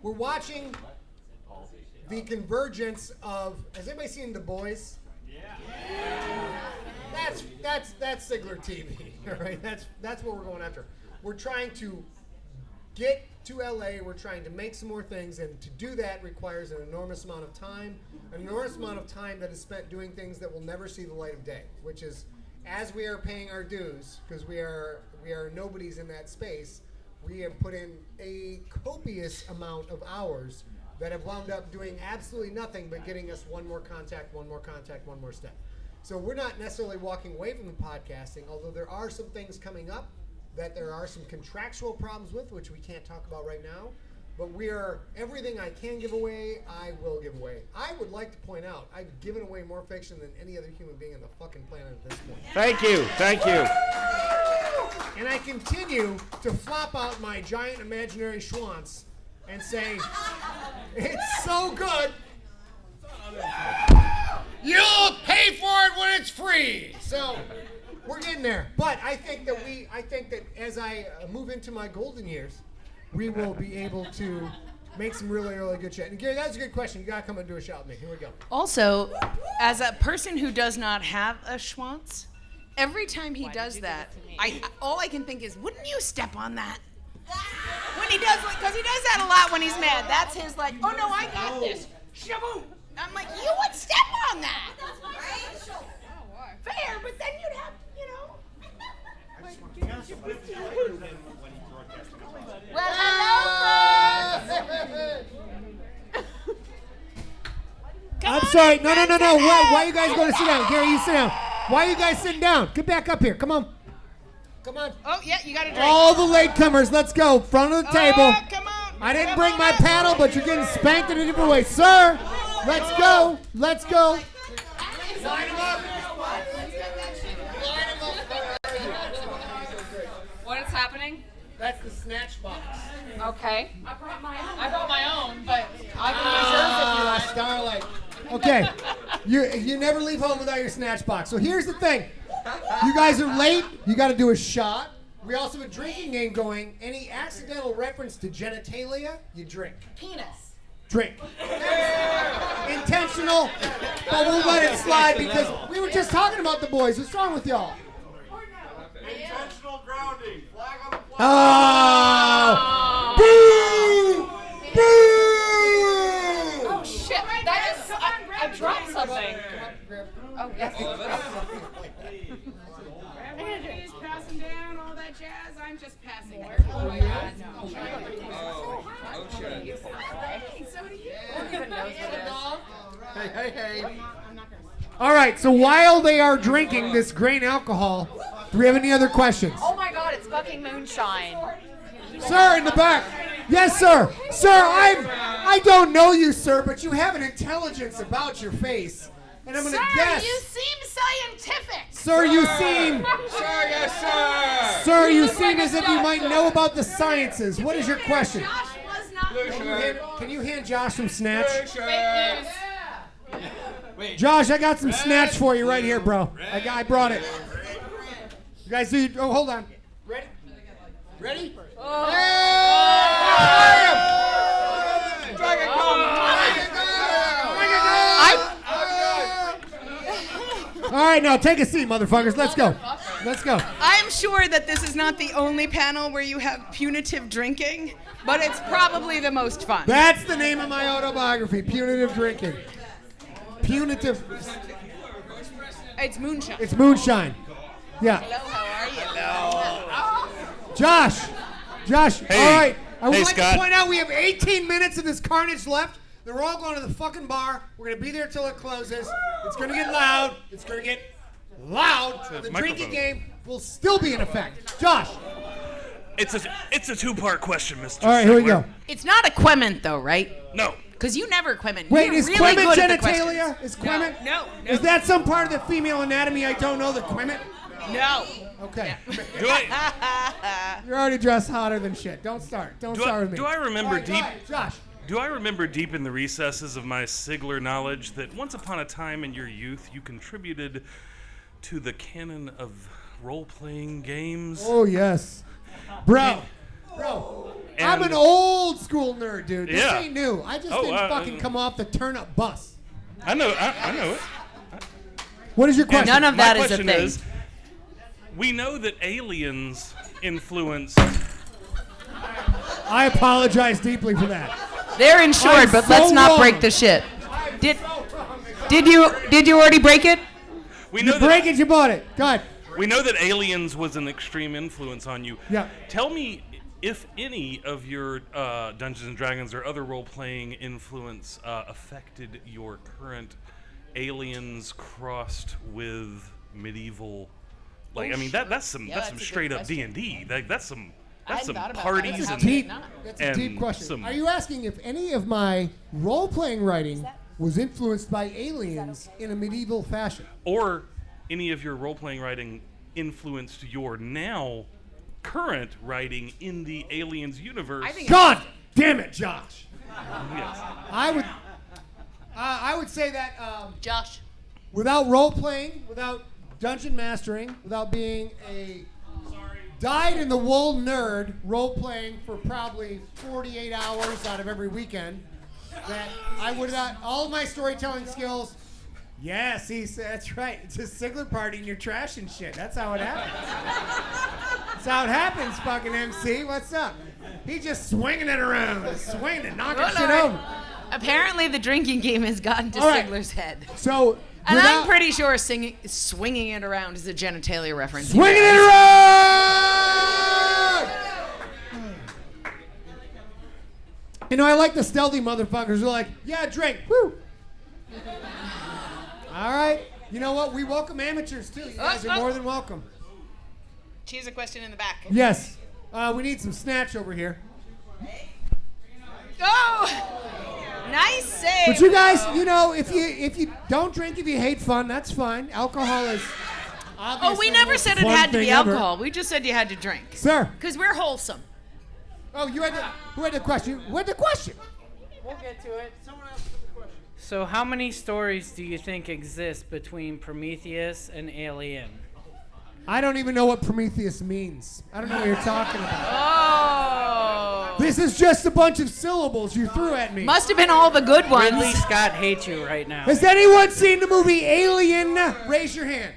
Speaker 2: We're watching the convergence of. Has anybody seen The Boys? Yeah. That's Sigler TV. All right, that's what we're going after. We're trying to get to LA. We're trying to make some more things, and to do that requires an enormous amount of time. An enormous amount of time that is spent doing things that will never see the light of day. Which is, as we are paying our dues, because we are nobodies in that space, we have put in a copious amount of hours that have wound up doing absolutely nothing but getting us one more contact, one more step. So we're not necessarily walking away from the podcasting, although there are some things coming up that there are some contractual problems with, which we can't talk about right now. But everything I can give away, I will give away. I would like to point out, I've given away more fiction than any other human being on the fucking planet at this point.
Speaker 3: Thank you.
Speaker 2: And I continue to flop out my giant imaginary schwanz and say, it's so good, you'll pay for it when it's free. So we're getting there. But I think that as I move into my golden years, we will be able to make some really, really good shit. And Gary, that's a good question. You gotta come and do a shot with me. Here we go.
Speaker 1: Also, as a person who does not have a schwanz, every time he does that, all I can think is, wouldn't you step on that? When he does, because he does that a lot when he's mad. That's his like, oh no, I got this. Shaboom. I'm like, you would step on that. Fair, but then you'd have, Well, hello,
Speaker 2: I'm sorry. No. Why are you guys going to sit down? Gary, you sit down. Why are you guys sitting down? Get back up here. Come on.
Speaker 1: Oh, yeah, you got to drink.
Speaker 2: All the latecomers, let's go. Front of the table.
Speaker 1: Come on.
Speaker 2: I didn't bring my paddle, but you're getting spanked in a different way. Sir, let's go.
Speaker 4: Line them up.
Speaker 10: What is happening?
Speaker 2: That's the snatch box.
Speaker 4: Okay. I brought my own, but I can use yours if you want.
Speaker 2: Starlight. Okay, you never leave home without your snatch box. So here's the thing. You guys are late. You got to do a shot. We also have a drinking game going. Any accidental reference to genitalia, you drink.
Speaker 4: Penis.
Speaker 2: Drink. Intentional, but we'll let it slide because we were just talking about the boys. What's wrong with y'all?
Speaker 5: Intentional grounding. Flag on the flag.
Speaker 2: Oh! Boo! Boo!
Speaker 4: Oh shit! That is. I dropped something. Oh yes.
Speaker 1: Everybody's passing down all that jazz. I'm just passing.
Speaker 4: Oh my god.
Speaker 10: Oh shit.
Speaker 1: So do you.
Speaker 2: Hey. All right, so while they are drinking this grain alcohol, do we have any other questions?
Speaker 4: Oh my god! It's fucking moonshine.
Speaker 2: Sir, in the back. Yes, sir. Sir, I don't know you, sir, but you have an intelligence about your face. And I'm going to guess.
Speaker 1: Sir, you seem scientific.
Speaker 2: Sir, you seem.
Speaker 10: Sir, yes, sir.
Speaker 2: Sir, you seem as if you might know about the sciences. What is your question?
Speaker 1: Josh was not.
Speaker 2: Can you hand Josh some snatch?
Speaker 10: Sir.
Speaker 2: Josh, I got some snatch for you right here, bro. I brought it. You guys do. Oh, hold on. Ready? Ready?
Speaker 10: Dragon come.
Speaker 2: All right, now take a seat, motherfuckers. Let's go. Let's go.
Speaker 1: I'm sure that this is not the only panel where you have punitive drinking, but it's probably the most fun.
Speaker 2: That's the name of my autobiography, Punitive Drinking. Punitive.
Speaker 1: It's moonshine.
Speaker 2: It's moonshine. Yeah.
Speaker 1: Hello, how are you?
Speaker 2: Josh.
Speaker 11: Hey.
Speaker 2: All right. I would
Speaker 11: Hey,
Speaker 2: like
Speaker 11: Scott.
Speaker 2: to point out we have 18 minutes of this carnage left. They're all going to the fucking bar. We're going to be there till it closes. It's going to get loud. It's going to get loud. The drinking game will still be in effect. Josh.
Speaker 11: It's a two-part question, Mr.
Speaker 2: All right, here we
Speaker 11: Sigler.
Speaker 2: go.
Speaker 1: It's not equement, though, right?
Speaker 11: No.
Speaker 1: Because you never equement.
Speaker 2: Wait,
Speaker 1: You're
Speaker 2: is
Speaker 1: really
Speaker 2: quement
Speaker 1: good at the
Speaker 2: genitalia?
Speaker 1: questions.
Speaker 2: Is quement?
Speaker 1: No.
Speaker 2: Is that some part of the female anatomy I don't know, the quement?
Speaker 1: No.
Speaker 2: Okay.
Speaker 11: Do I
Speaker 2: You're already dressed hotter than shit. Don't start. Don't start with me.
Speaker 11: do I remember
Speaker 2: All right, go
Speaker 11: deep?
Speaker 2: ahead, Josh.
Speaker 11: Do I remember deep in the recesses of my Sigler knowledge that once upon a time in your youth you contributed to the canon of role-playing games?
Speaker 2: Oh, yes. Bro, I'm an old school nerd, dude. This
Speaker 11: Yeah.
Speaker 2: ain't new. I just didn't fucking come off the turnip bus.
Speaker 11: I know it.
Speaker 2: What is your question?
Speaker 1: None of that is a
Speaker 11: question
Speaker 1: thing.
Speaker 11: is, we know that aliens influence.
Speaker 2: I apologize deeply for that.
Speaker 1: They're insured,
Speaker 2: I'm
Speaker 1: but
Speaker 2: so
Speaker 1: let's not
Speaker 2: wrong.
Speaker 1: break the shit. Did you already break it?
Speaker 11: We know
Speaker 2: You break it, you bought it. Go ahead.
Speaker 11: We know that Aliens was an extreme influence on you.
Speaker 2: Yeah.
Speaker 11: Tell me if any of your Dungeons and Dragons or other role-playing influence affected your current Aliens crossed with medieval. Like, I mean, that's some straight up D&D. Like, that's some parties and
Speaker 2: That's a deep question.
Speaker 11: some-
Speaker 2: Are you asking if any of my role-playing writing was influenced by aliens in a medieval fashion?
Speaker 11: or any of your role-playing writing influenced your now current writing in the Aliens universe?
Speaker 2: God damn it, Josh.
Speaker 11: Yes.
Speaker 2: I would say that
Speaker 1: Josh.
Speaker 2: without role-playing, without dungeon mastering, without being a dyed-in-the-wool nerd role-playing for probably 48 hours out of every weekend, that I would not, all of my storytelling skills. Yeah, see, that's right. It's a Sigler party and you're trashing shit. That's how it happens. That's how it happens, fucking MC. What's up? He just swinging it around, swinging it, knocking shit over.
Speaker 1: Apparently, the drinking game has gotten to
Speaker 2: All right.
Speaker 1: Sigler's head.
Speaker 2: So,
Speaker 1: And
Speaker 2: without-
Speaker 1: I'm pretty sure swinging it around is a genitalia reference.
Speaker 2: swinging it around! You know, I like the stealthy motherfuckers who are like, yeah, drink, woo. All right. You know what? We welcome amateurs, too. You guys are more than welcome.
Speaker 1: She has a question in the back.
Speaker 2: Yes. We need some snatch over here.
Speaker 1: Oh! Nice save.
Speaker 2: But you guys, you know, if you don't drink, if you hate fun, that's fine. Alcohol is
Speaker 1: Oh, we
Speaker 2: obviously
Speaker 1: never
Speaker 2: the
Speaker 1: said it
Speaker 2: most
Speaker 1: had to
Speaker 2: fun
Speaker 1: be
Speaker 2: thing ever.
Speaker 1: alcohol. We just said you had to drink.
Speaker 2: Sir.
Speaker 1: Because we're wholesome.
Speaker 2: Oh, who had the question? Who had the question?
Speaker 12: We'll get to it.
Speaker 5: Someone else with the question.
Speaker 12: So, how many stories do you think exist between Prometheus and Alien?
Speaker 2: I don't even know what Prometheus means. I don't know what you're talking about.
Speaker 1: Oh.
Speaker 2: This is just a bunch of syllables you threw at me.
Speaker 1: Must have been all the good ones.
Speaker 12: Ridley Scott hates you right now.
Speaker 2: Has anyone seen the movie Alien? Raise your hand.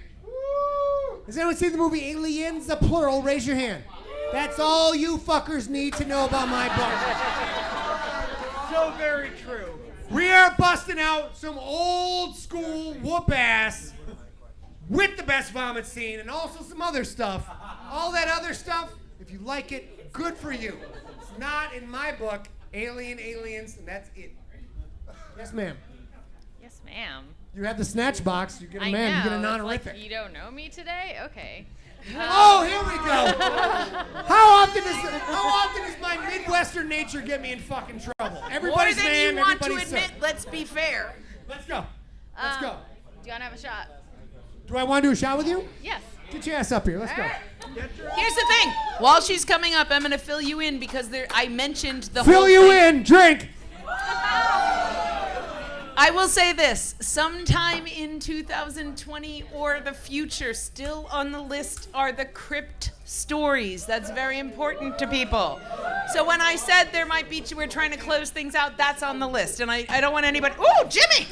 Speaker 2: Has anyone seen the movie Aliens? The plural. Raise your hand. That's all you fuckers need to know about my book.
Speaker 5: So very true.
Speaker 2: We are busting out some old school whoop ass with the best vomit scene and also some other stuff. All that other stuff, if you like it, good for you. It's not in my book, Aliens, and that's it. Yes, ma'am.
Speaker 13: Yes, ma'am.
Speaker 2: You have the snatch box. You get a
Speaker 13: I
Speaker 2: man.
Speaker 13: know.
Speaker 2: You get a
Speaker 13: It's
Speaker 2: non-horrific.
Speaker 13: like, you don't know me today? Okay.
Speaker 2: Oh, here we go. How often does my Midwestern nature get me in fucking trouble? Everybody's
Speaker 1: More than
Speaker 2: man,
Speaker 1: you want to
Speaker 2: everybody's
Speaker 1: admit,
Speaker 2: son.
Speaker 1: let's be fair.
Speaker 2: Let's go. Let's go.
Speaker 13: Do you want to have a shot?
Speaker 2: Do I want to do a shot with you?
Speaker 13: Yes.
Speaker 2: Get your ass up here. Let's go.
Speaker 1: Here's the thing. While she's coming up, I'm going to fill you in because I mentioned the
Speaker 2: Fill
Speaker 1: whole
Speaker 2: you
Speaker 1: thing.
Speaker 2: in. Drink.
Speaker 1: I will say this. Sometime in 2020 or the future, still on the list are the crypt stories. That's very important to people. So when I said there might be, we're trying to close things out, that's on the list. And I don't want anybody, ooh, Jimmy!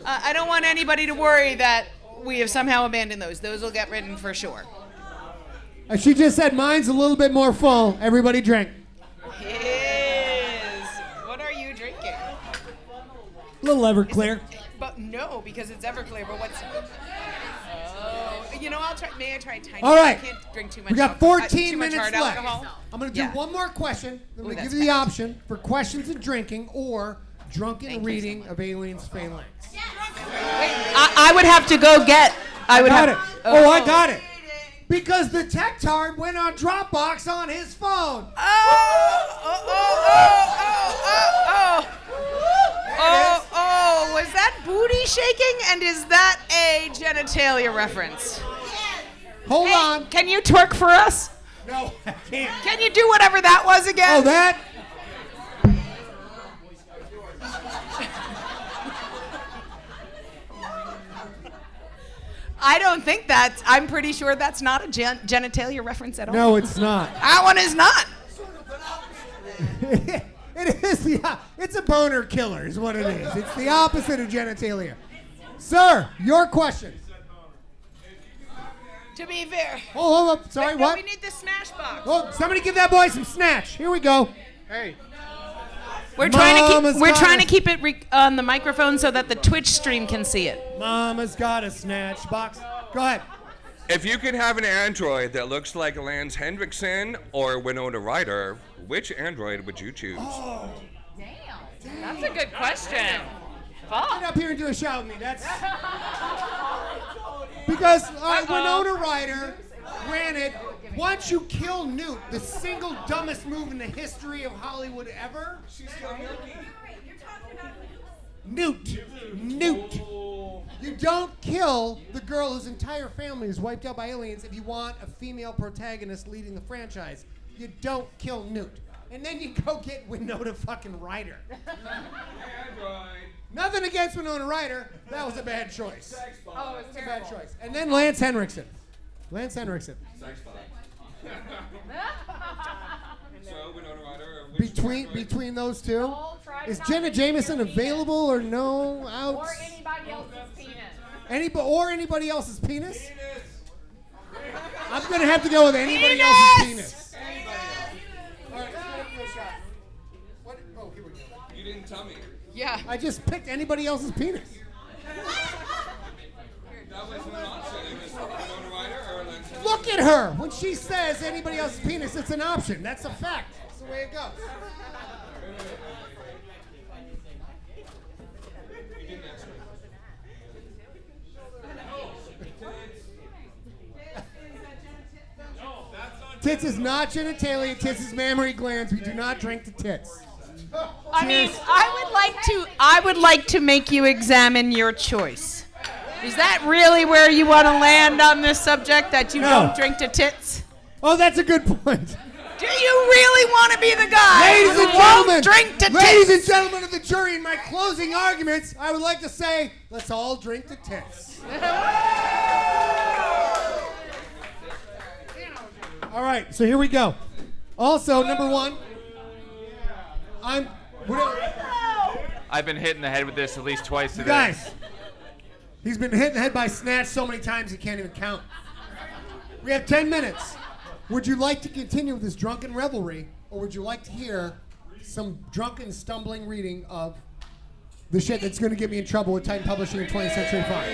Speaker 1: I don't want anybody to worry that we have somehow abandoned those. Those will get written for sure.
Speaker 2: She just said mine's a little bit more full. Everybody drink.
Speaker 1: What are you drinking?
Speaker 2: A little Everclear.
Speaker 1: But no, because it's Everclear. But what's? Oh, you know, I'll try. May I try tiny?
Speaker 2: All right.
Speaker 1: I can't drink too much.
Speaker 2: We got
Speaker 1: alcohol.
Speaker 2: 14
Speaker 1: too much
Speaker 2: minutes
Speaker 1: hard
Speaker 2: left.
Speaker 1: alcohol.
Speaker 2: I'm going to do
Speaker 1: Yeah.
Speaker 2: one more question. I'm going to
Speaker 1: Ooh,
Speaker 2: give you the option for questions and drinking or drunken
Speaker 1: Thank you
Speaker 2: reading of Aliens Phalanx.
Speaker 1: I would have to go get. I
Speaker 2: got it. Oh, I got it. Because the tech tard went on Dropbox on his phone.
Speaker 1: Oh, was that booty shaking? And is that a genitalia reference?
Speaker 2: Hold on.
Speaker 1: Can you twerk for us?
Speaker 2: No, I can't.
Speaker 1: Can you do whatever that was again?
Speaker 2: Oh, that?
Speaker 1: I don't think I'm pretty sure that's not a genitalia reference at all.
Speaker 2: No, it's not.
Speaker 1: That one is not.
Speaker 2: It is it's a boner killer is what it is. It's the opposite of genitalia. Sir, your question.
Speaker 1: To be fair.
Speaker 2: Oh, hold up. Sorry,
Speaker 1: Wait, no,
Speaker 2: what?
Speaker 1: we need the smash box.
Speaker 2: Oh, somebody give that boy some snatch. Here we go.
Speaker 5: Hey.
Speaker 1: We're trying to keep it on the microphone so that the Twitch stream can see it.
Speaker 2: Mama's got a snatch box. Go ahead.
Speaker 10: If you could have an android that looks like Lance Hendrickson or Winona Ryder, which android would you choose?
Speaker 2: Oh,
Speaker 13: Damn. That's a good question. Fuck.
Speaker 2: get up here and do a shot with me. That's because Winona Ryder ran it. Once you kill Newt, the single dumbest move in the history of Hollywood ever. Newt. You don't kill the girl whose entire family is wiped out by aliens if you want a female protagonist leading the franchise. You don't kill Newt. And then you go get Winona fucking Ryder. Nothing against Winona Ryder. That was a bad choice.
Speaker 13: Oh, it was
Speaker 2: That was a bad
Speaker 13: terrible.
Speaker 2: choice. And then Lance Henriksen.
Speaker 10: So, Winona Ryder or which
Speaker 2: Between those two, is Jenna Jameson available or no? Out.
Speaker 13: Or anybody else's penis.
Speaker 2: Anybody else's penis? I'm gonna have to go with anybody else's penis. All right, let's go for a shot. What? Oh, here we go.
Speaker 10: You didn't tell me.
Speaker 1: Yeah.
Speaker 2: I just picked anybody else's penis.
Speaker 10: That wasn't an option. It was Winona Ryder or Lance Hendrickson.
Speaker 2: Look at her. When she says anybody else's penis, it's an option. That's a fact. That's the way it goes. Tits is not genitalia. Tits is mammary glands. We do not drink the tits.
Speaker 1: I mean, I would like to make you examine your choice. Is that really where you want to land on this subject, that you
Speaker 2: No.
Speaker 1: don't drink to tits?
Speaker 2: Oh, that's a good point.
Speaker 1: Do you really want to be the guy
Speaker 2: Ladies
Speaker 1: who
Speaker 2: and
Speaker 1: won't
Speaker 2: gentlemen,
Speaker 1: drink to
Speaker 2: ladies and
Speaker 1: tits?
Speaker 2: gentlemen of the jury, in my closing arguments, I would like to say, let's all drink to tits. All right, so here we go. Also, number one,
Speaker 14: I've been hit in the head with this at least twice today.
Speaker 2: Guys, he's been hit in the head by Snatch so many times he can't even count. We have 10 minutes. Would you like to continue with this drunken revelry, or would you like to hear some drunken, stumbling reading of the shit that's going to get me in trouble with Titan Publishing and 20th Century Fox?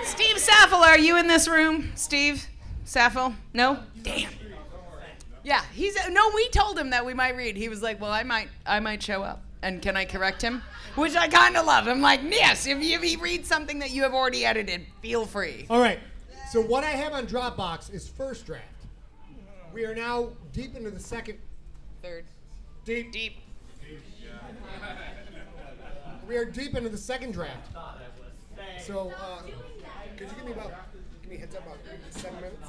Speaker 1: Steve Saffel, are you in this room? Steve Saffel? No? Damn. Yeah, we told him that we might read. He was like, well, I might show up. And can I correct him? Which I kind of love. I'm like, yes, if he reads something that you have already edited, feel free.
Speaker 2: All right. So what I have on Dropbox is first draft. We are now deep into the second.
Speaker 1: Third.
Speaker 2: Deep. We are deep into the second draft. So, could you give me a heads up about 7 minutes?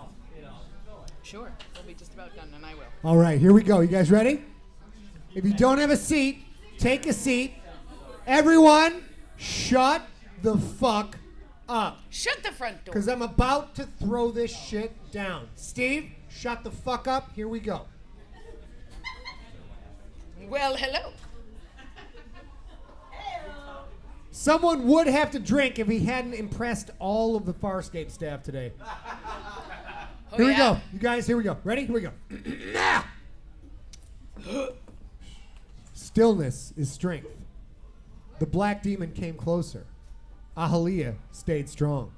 Speaker 1: Sure. We'll be just about done, and I will.
Speaker 2: All right, here we go. You guys ready? If you don't have a seat, take a seat. Everyone, shut the fuck up.
Speaker 1: Shut the front door.
Speaker 2: Because I'm about to throw this shit down. Steve, shut the fuck up. Here we go.
Speaker 1: Well, hello.
Speaker 2: Someone would have to drink if he hadn't impressed all of the Farscape staff today. Here we go. You guys, here we go. Ready? Here we go. Stillness is strength. The black demon came closer. Ahalia stayed strong.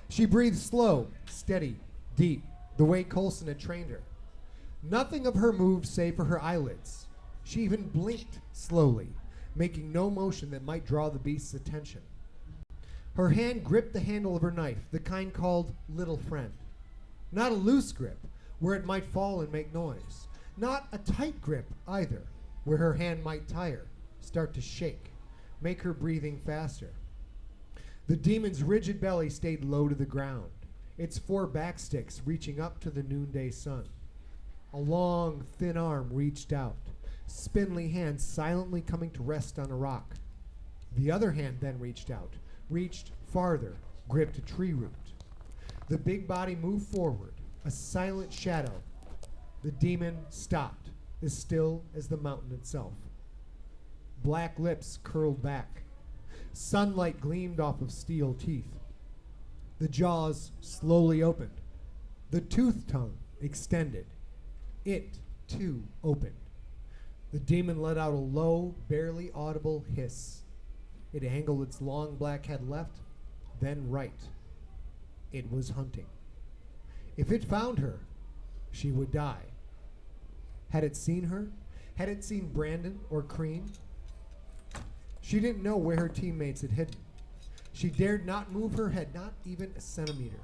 Speaker 2: She breathed slow, steady, deep, the way Coulson had trained her. Nothing of her moved save for her eyelids. She even blinked slowly, making no motion that might draw the beast's attention. Her hand gripped the handle of her knife, the kind called Little Friend. Not a loose grip, where it might fall and make noise. Not a tight grip, either, where her hand might tire, start to shake, make her breathing faster. The demon's rigid belly stayed low to the ground, its 4 back sticks reaching up to the noonday sun. A long, thin arm reached out, spindly hand silently coming to rest on a rock. The other hand then reached out, reached farther, gripped a tree root. The big body moved forward, a silent shadow. The demon stopped, as still as the mountain itself. Black lips curled back. Sunlight gleamed off of steel teeth. The jaws slowly opened. The tooth tongue extended. It, too, opened. The demon let out a low, barely audible hiss. It angled its long black head left, then right. It was hunting. If it found her, she would die. Had it seen her? Had it seen Brandon or Crean? She didn't know where her teammates had hidden. She dared not move her head, not even a centimeter.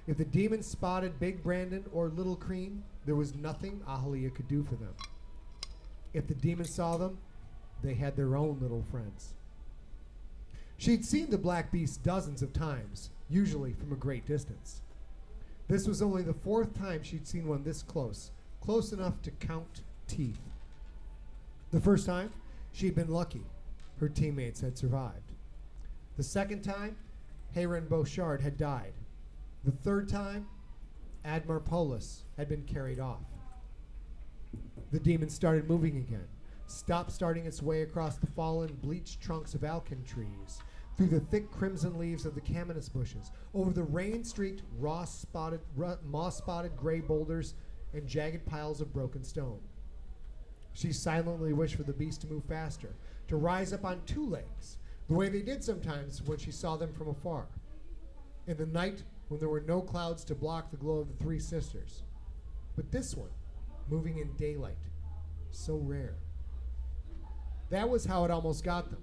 Speaker 2: If the demon spotted Big Brandon or Little Crean, there was nothing Ahalia could do for them. If the demon saw them, they had their own little friends. She'd seen the black beast dozens of times, usually from a great distance. This was only the 4th time she'd seen one this close enough to count teeth. The first time, she'd been lucky. Her teammates had survived. The second time, Hayron Beauchard had died. The third time, Admar Polis had been carried off. The demon started moving again, stopped starting its way across the fallen, bleached trunks of alcan trees, through the thick crimson leaves of the caminus bushes, over the rain-streaked, moss-spotted gray boulders and jagged piles of broken stone. She silently wished for the beast to move faster, to rise up on 2 legs, the way they did sometimes when she saw them from afar. In the night, when there were no clouds to block the glow of the 3 sisters. But this one, moving in daylight, so rare. That was how it almost got them.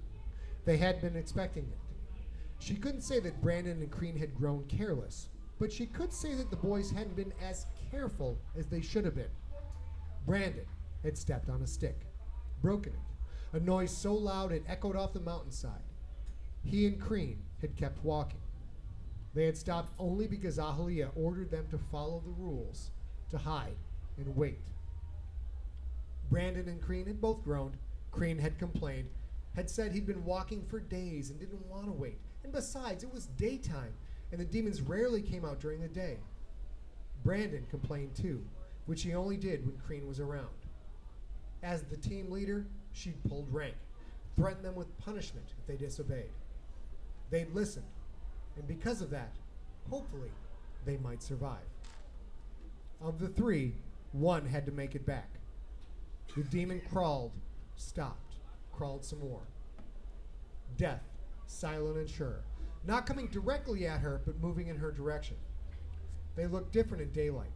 Speaker 2: They had been expecting it. She couldn't say that Brandon and Crean had grown careless, but she could say that the boys hadn't been as careful as they should have been. Brandon had stepped on a stick, broken it, a noise so loud it echoed off the mountainside. He and Crean had kept walking. They had stopped only because Ahalia ordered them to follow the rules to hide and wait. Brandon and Crean had both groaned. Crean had complained, had said he'd been walking for days and didn't want to wait. And besides, it was daytime, and the demons rarely came out during the day. Brandon complained too, which he only did when Crean was around. As the team leader, she'd pulled rank, threatened them with punishment if they disobeyed. They'd listened, and because of that, hopefully, they might survive. Of the three, one had to make it back. The demon crawled, stopped, crawled some more. Death, silent and sure, not coming directly at her, but moving in her direction. They looked different in daylight.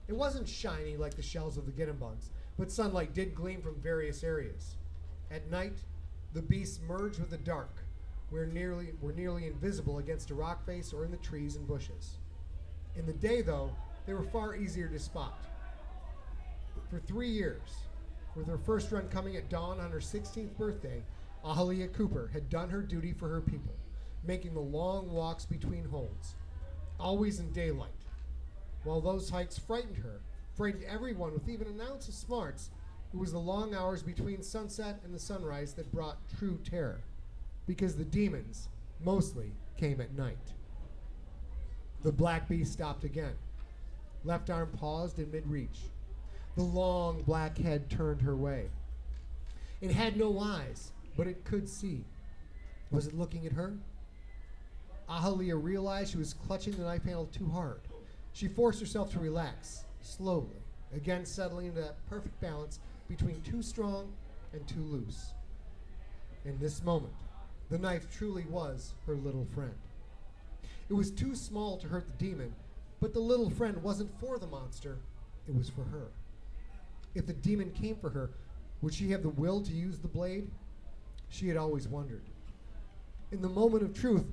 Speaker 2: It wasn't shiny like the shells of the Gittenbugs, but sunlight did gleam from various areas. At night, the beasts merged with the dark, were nearly invisible against a rock face or in the trees and bushes. In the day, though, they were far easier to spot. For 3 years, with her first run coming at dawn on her 16th birthday, Ahalia Cooper had done her duty for her people, making the long walks between holds, always in daylight. While those hikes frightened her, frightened everyone with even an ounce of smarts, it was the long hours between sunset and the sunrise that brought true terror, because the demons mostly came at night. The black beast stopped again. Left arm paused in mid-reach. The long black head turned her way. It had no eyes, but it could see. Was it looking at her? Ahalia realized she was clutching the knife handle too hard. She forced herself to relax, slowly, again settling into that perfect balance between too strong and too loose. In this moment, the knife truly was her little friend. It was too small to hurt the demon, but the little friend wasn't for the monster, it was for her. If the demon came for her, would she have the will to use the blade? She had always wondered. In the moment of truth,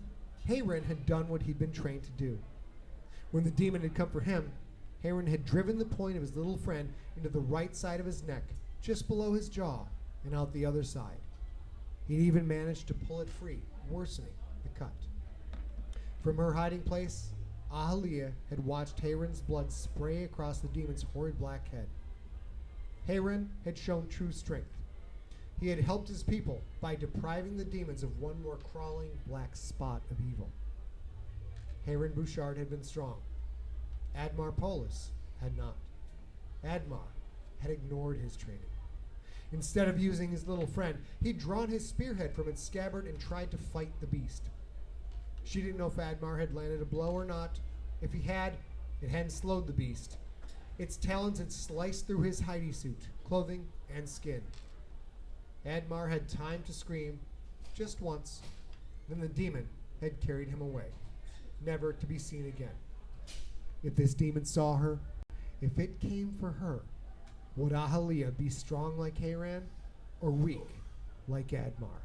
Speaker 2: Hayren had done what he'd been trained to do. When the demon had come for him, Hayren had driven the point of his little friend into the right side of his neck, just below his jaw, and out the other side. He'd even managed to pull it free, worsening the cut. From her hiding place, Ahalia had watched Hayren's blood spray across the demon's horrid black head. Hayren had shown true strength. He had helped his people by depriving the demons of one more crawling black spot of evil. Hayren Bouchard had been strong. Admar Polis had not. Admar had ignored his training. Instead of using his little friend, he'd drawn his spearhead from its scabbard and tried to fight the beast. She didn't know if Admar had landed a blow or not. If he had, it hadn't slowed the beast. Its talons had sliced through his hidey suit, clothing, and skin. Admar had time to scream just once, then the demon had carried him away, never to be seen again. If this demon saw her, if it came for her, would Ahalia be strong like Hayran or weak like Admar?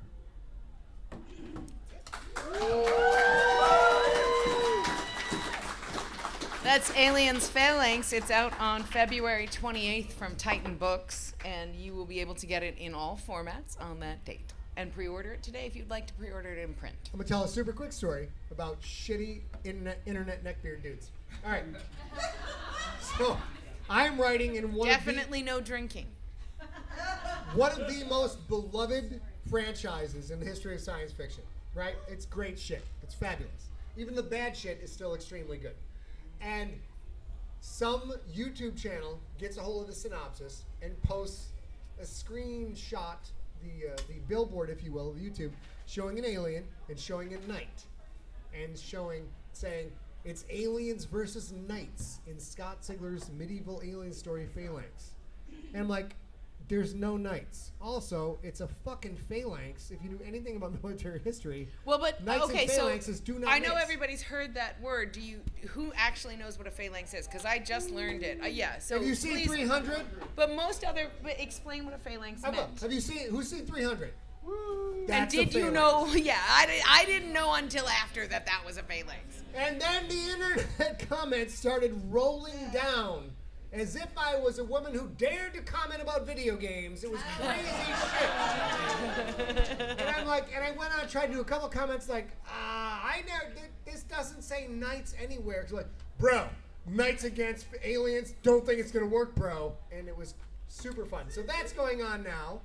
Speaker 1: That's Aliens Phalanx. It's out on February 28th from Titan Books, and you will be able to get it in all formats on that date. And pre-order it today if you'd like to pre-order it in print.
Speaker 2: I'm gonna tell a super quick story about shitty internet neckbeard dudes. All right. So, I'm writing in
Speaker 1: Definitely no drinking.
Speaker 2: One of the most beloved franchises in the history of science fiction, right? It's great shit. It's fabulous. Even the bad shit is still extremely good. And some YouTube channel gets a hold of the synopsis and posts a screenshot, the billboard, if you will, of YouTube, showing an alien and showing a knight, and saying it's aliens versus knights in Scott Sigler's medieval alien story Phalanx. And I'm like, there's no knights. Also, it's a fucking phalanx. If you knew anything about military history,
Speaker 1: well, but
Speaker 2: knights
Speaker 1: okay,
Speaker 2: and phalanxes do not
Speaker 1: I know
Speaker 2: mix.
Speaker 1: everybody's heard that word. Who actually knows what a phalanx is? Because I just learned it. Yeah. So
Speaker 2: have you seen 300?
Speaker 1: But explain what a phalanx meant.
Speaker 2: Have you seen? Who's seen 300?
Speaker 1: And did you know? Yeah, I didn't know until after that was a phalanx.
Speaker 2: And then the internet comments started rolling down. As if I was a woman who dared to comment about video games. It was crazy shit. And I'm like, and I went on and tried to do a couple comments like, this doesn't say knights anywhere. It's like, bro, Knights Against Aliens. Don't think it's going to work, bro. And it was super fun. So that's going on now.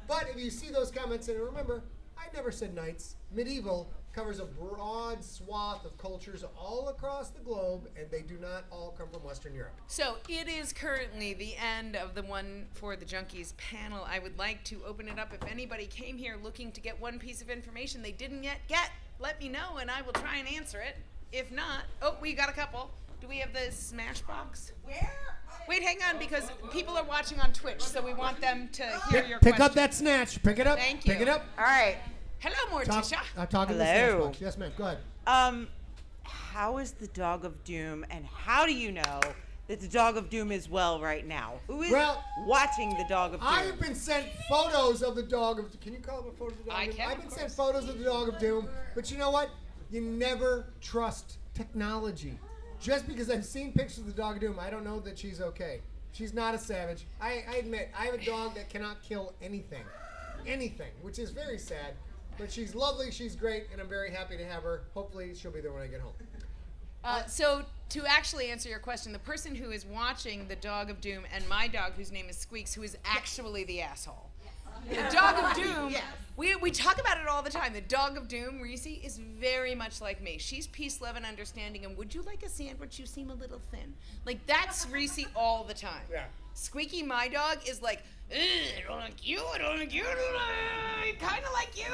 Speaker 2: But if you see those comments, and remember, I never said knights. Medieval covers a broad swath of cultures all across the globe, and they do not all come from Western Europe.
Speaker 1: So it is currently the end of the One for the Junkies panel. I would like to open it up. If anybody came here looking to get one piece of information they didn't yet get, let me know and I will try and answer it. If not, oh, we got a couple. Do we have the Smash box? Wait, hang on, because people are watching on Twitch, so we want them to hear your question.
Speaker 2: Pick up that snatch. Pick it up.
Speaker 1: Thank you.
Speaker 2: Pick it up.
Speaker 4: All right.
Speaker 1: Hello, Morticia.
Speaker 2: Talking to the snatch box. Yes, ma'am. Go ahead.
Speaker 4: How is the Dog of Doom, and how do you know that the Dog of Doom is well right now? Who is watching the Dog of Doom?
Speaker 2: I have been sent photos of the Dog of Doom. Can you call up a photo of the Dog of Doom? I've been sent photos of the Dog of Doom, but you know what? You never trust technology. Just because I've seen pictures of the Dog of Doom, I don't know that she's okay. She's not a savage. I admit, I have a dog that cannot kill anything. Anything, which is very sad. But she's lovely, she's great, and I'm very happy to have her. Hopefully she'll be there when I get home.
Speaker 1: So to actually answer your question, the person who is watching the Dog of Doom and my dog, whose name is Squeaks, who is actually the asshole. The Dog of Doom, we talk about it all the time. The Dog of Doom, Reese, is very much like me. She's peace, love, and understanding, and would you like a sandwich? You seem a little thin. Like, that's Reese all the time.
Speaker 2: Yeah.
Speaker 1: Squeaky, my dog, is like, I don't like you, I don't like you, I don't like, kind of like you.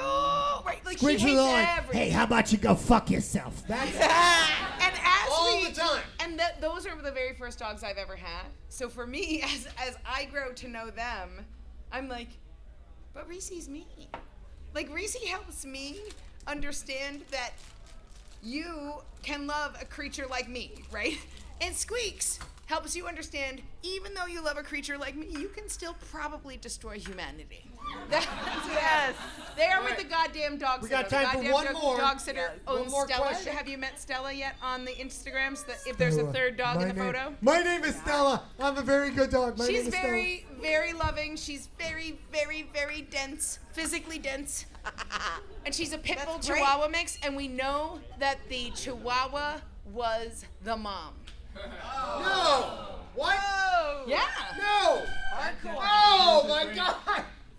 Speaker 1: Right? Like,
Speaker 2: Squeaks
Speaker 1: he
Speaker 2: is
Speaker 1: hates
Speaker 2: like,
Speaker 1: everything.
Speaker 2: hey, how about you go fuck yourself? That's
Speaker 1: And as
Speaker 2: all the time.
Speaker 1: And those are the very first dogs I've ever had. So for me, as I grow to know them, I'm like, but Reese's me. Like, Reese helps me understand that you can love a creature like me, right? And Squeaks helps you understand, even though you love a creature like me, you can still probably destroy humanity. Yes. There with the goddamn dog sitter.
Speaker 2: We got time for one more.
Speaker 1: Dog sitter owns
Speaker 2: One more
Speaker 1: Stella.
Speaker 2: question.
Speaker 1: Have you met Stella yet on the Instagrams? If there's a third dog in the photo?
Speaker 2: My name is Stella. I'm a very good dog. My name
Speaker 1: She's
Speaker 2: is
Speaker 1: very, very loving. She's very, very, very dense, physically dense. And she's a pit bull Chihuahua mix, and we know that the Chihuahua was the mom.
Speaker 2: No! What?
Speaker 1: Oh. Yeah.
Speaker 2: No! Oh my God!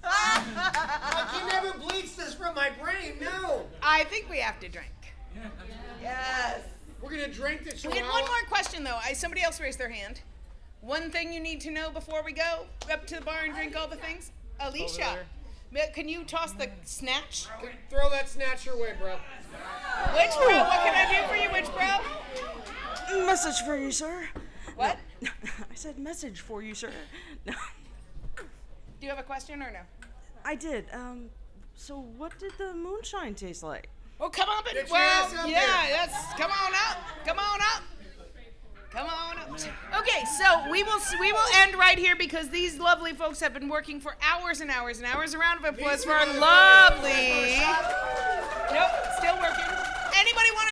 Speaker 2: I can never bleach this from my brain. No!
Speaker 1: I think we have to drink.
Speaker 4: Yes.
Speaker 2: We're gonna drink the
Speaker 1: We
Speaker 2: Chihuahua.
Speaker 1: had one more question, though. Somebody else raised their hand. One thing you need to know before we go up to the bar and drink all the things? Alicia, can you toss the snatch?
Speaker 2: Throw that snatch your way, bro.
Speaker 1: Witch Bro, what can I do for you, Witch Bro?
Speaker 4: Message for you, sir.
Speaker 1: What?
Speaker 4: I said message for you, sir. No.
Speaker 1: Do you have a question or no?
Speaker 4: I did. So what did the moonshine taste like?
Speaker 1: Oh, come on,
Speaker 2: Get your ass up there.
Speaker 1: Come on up. Come on up. Come on up. Okay, so we will end right here because these lovely folks have been working for hours and hours and hours. A round of applause for our lovely. Nope, still working. Anybody want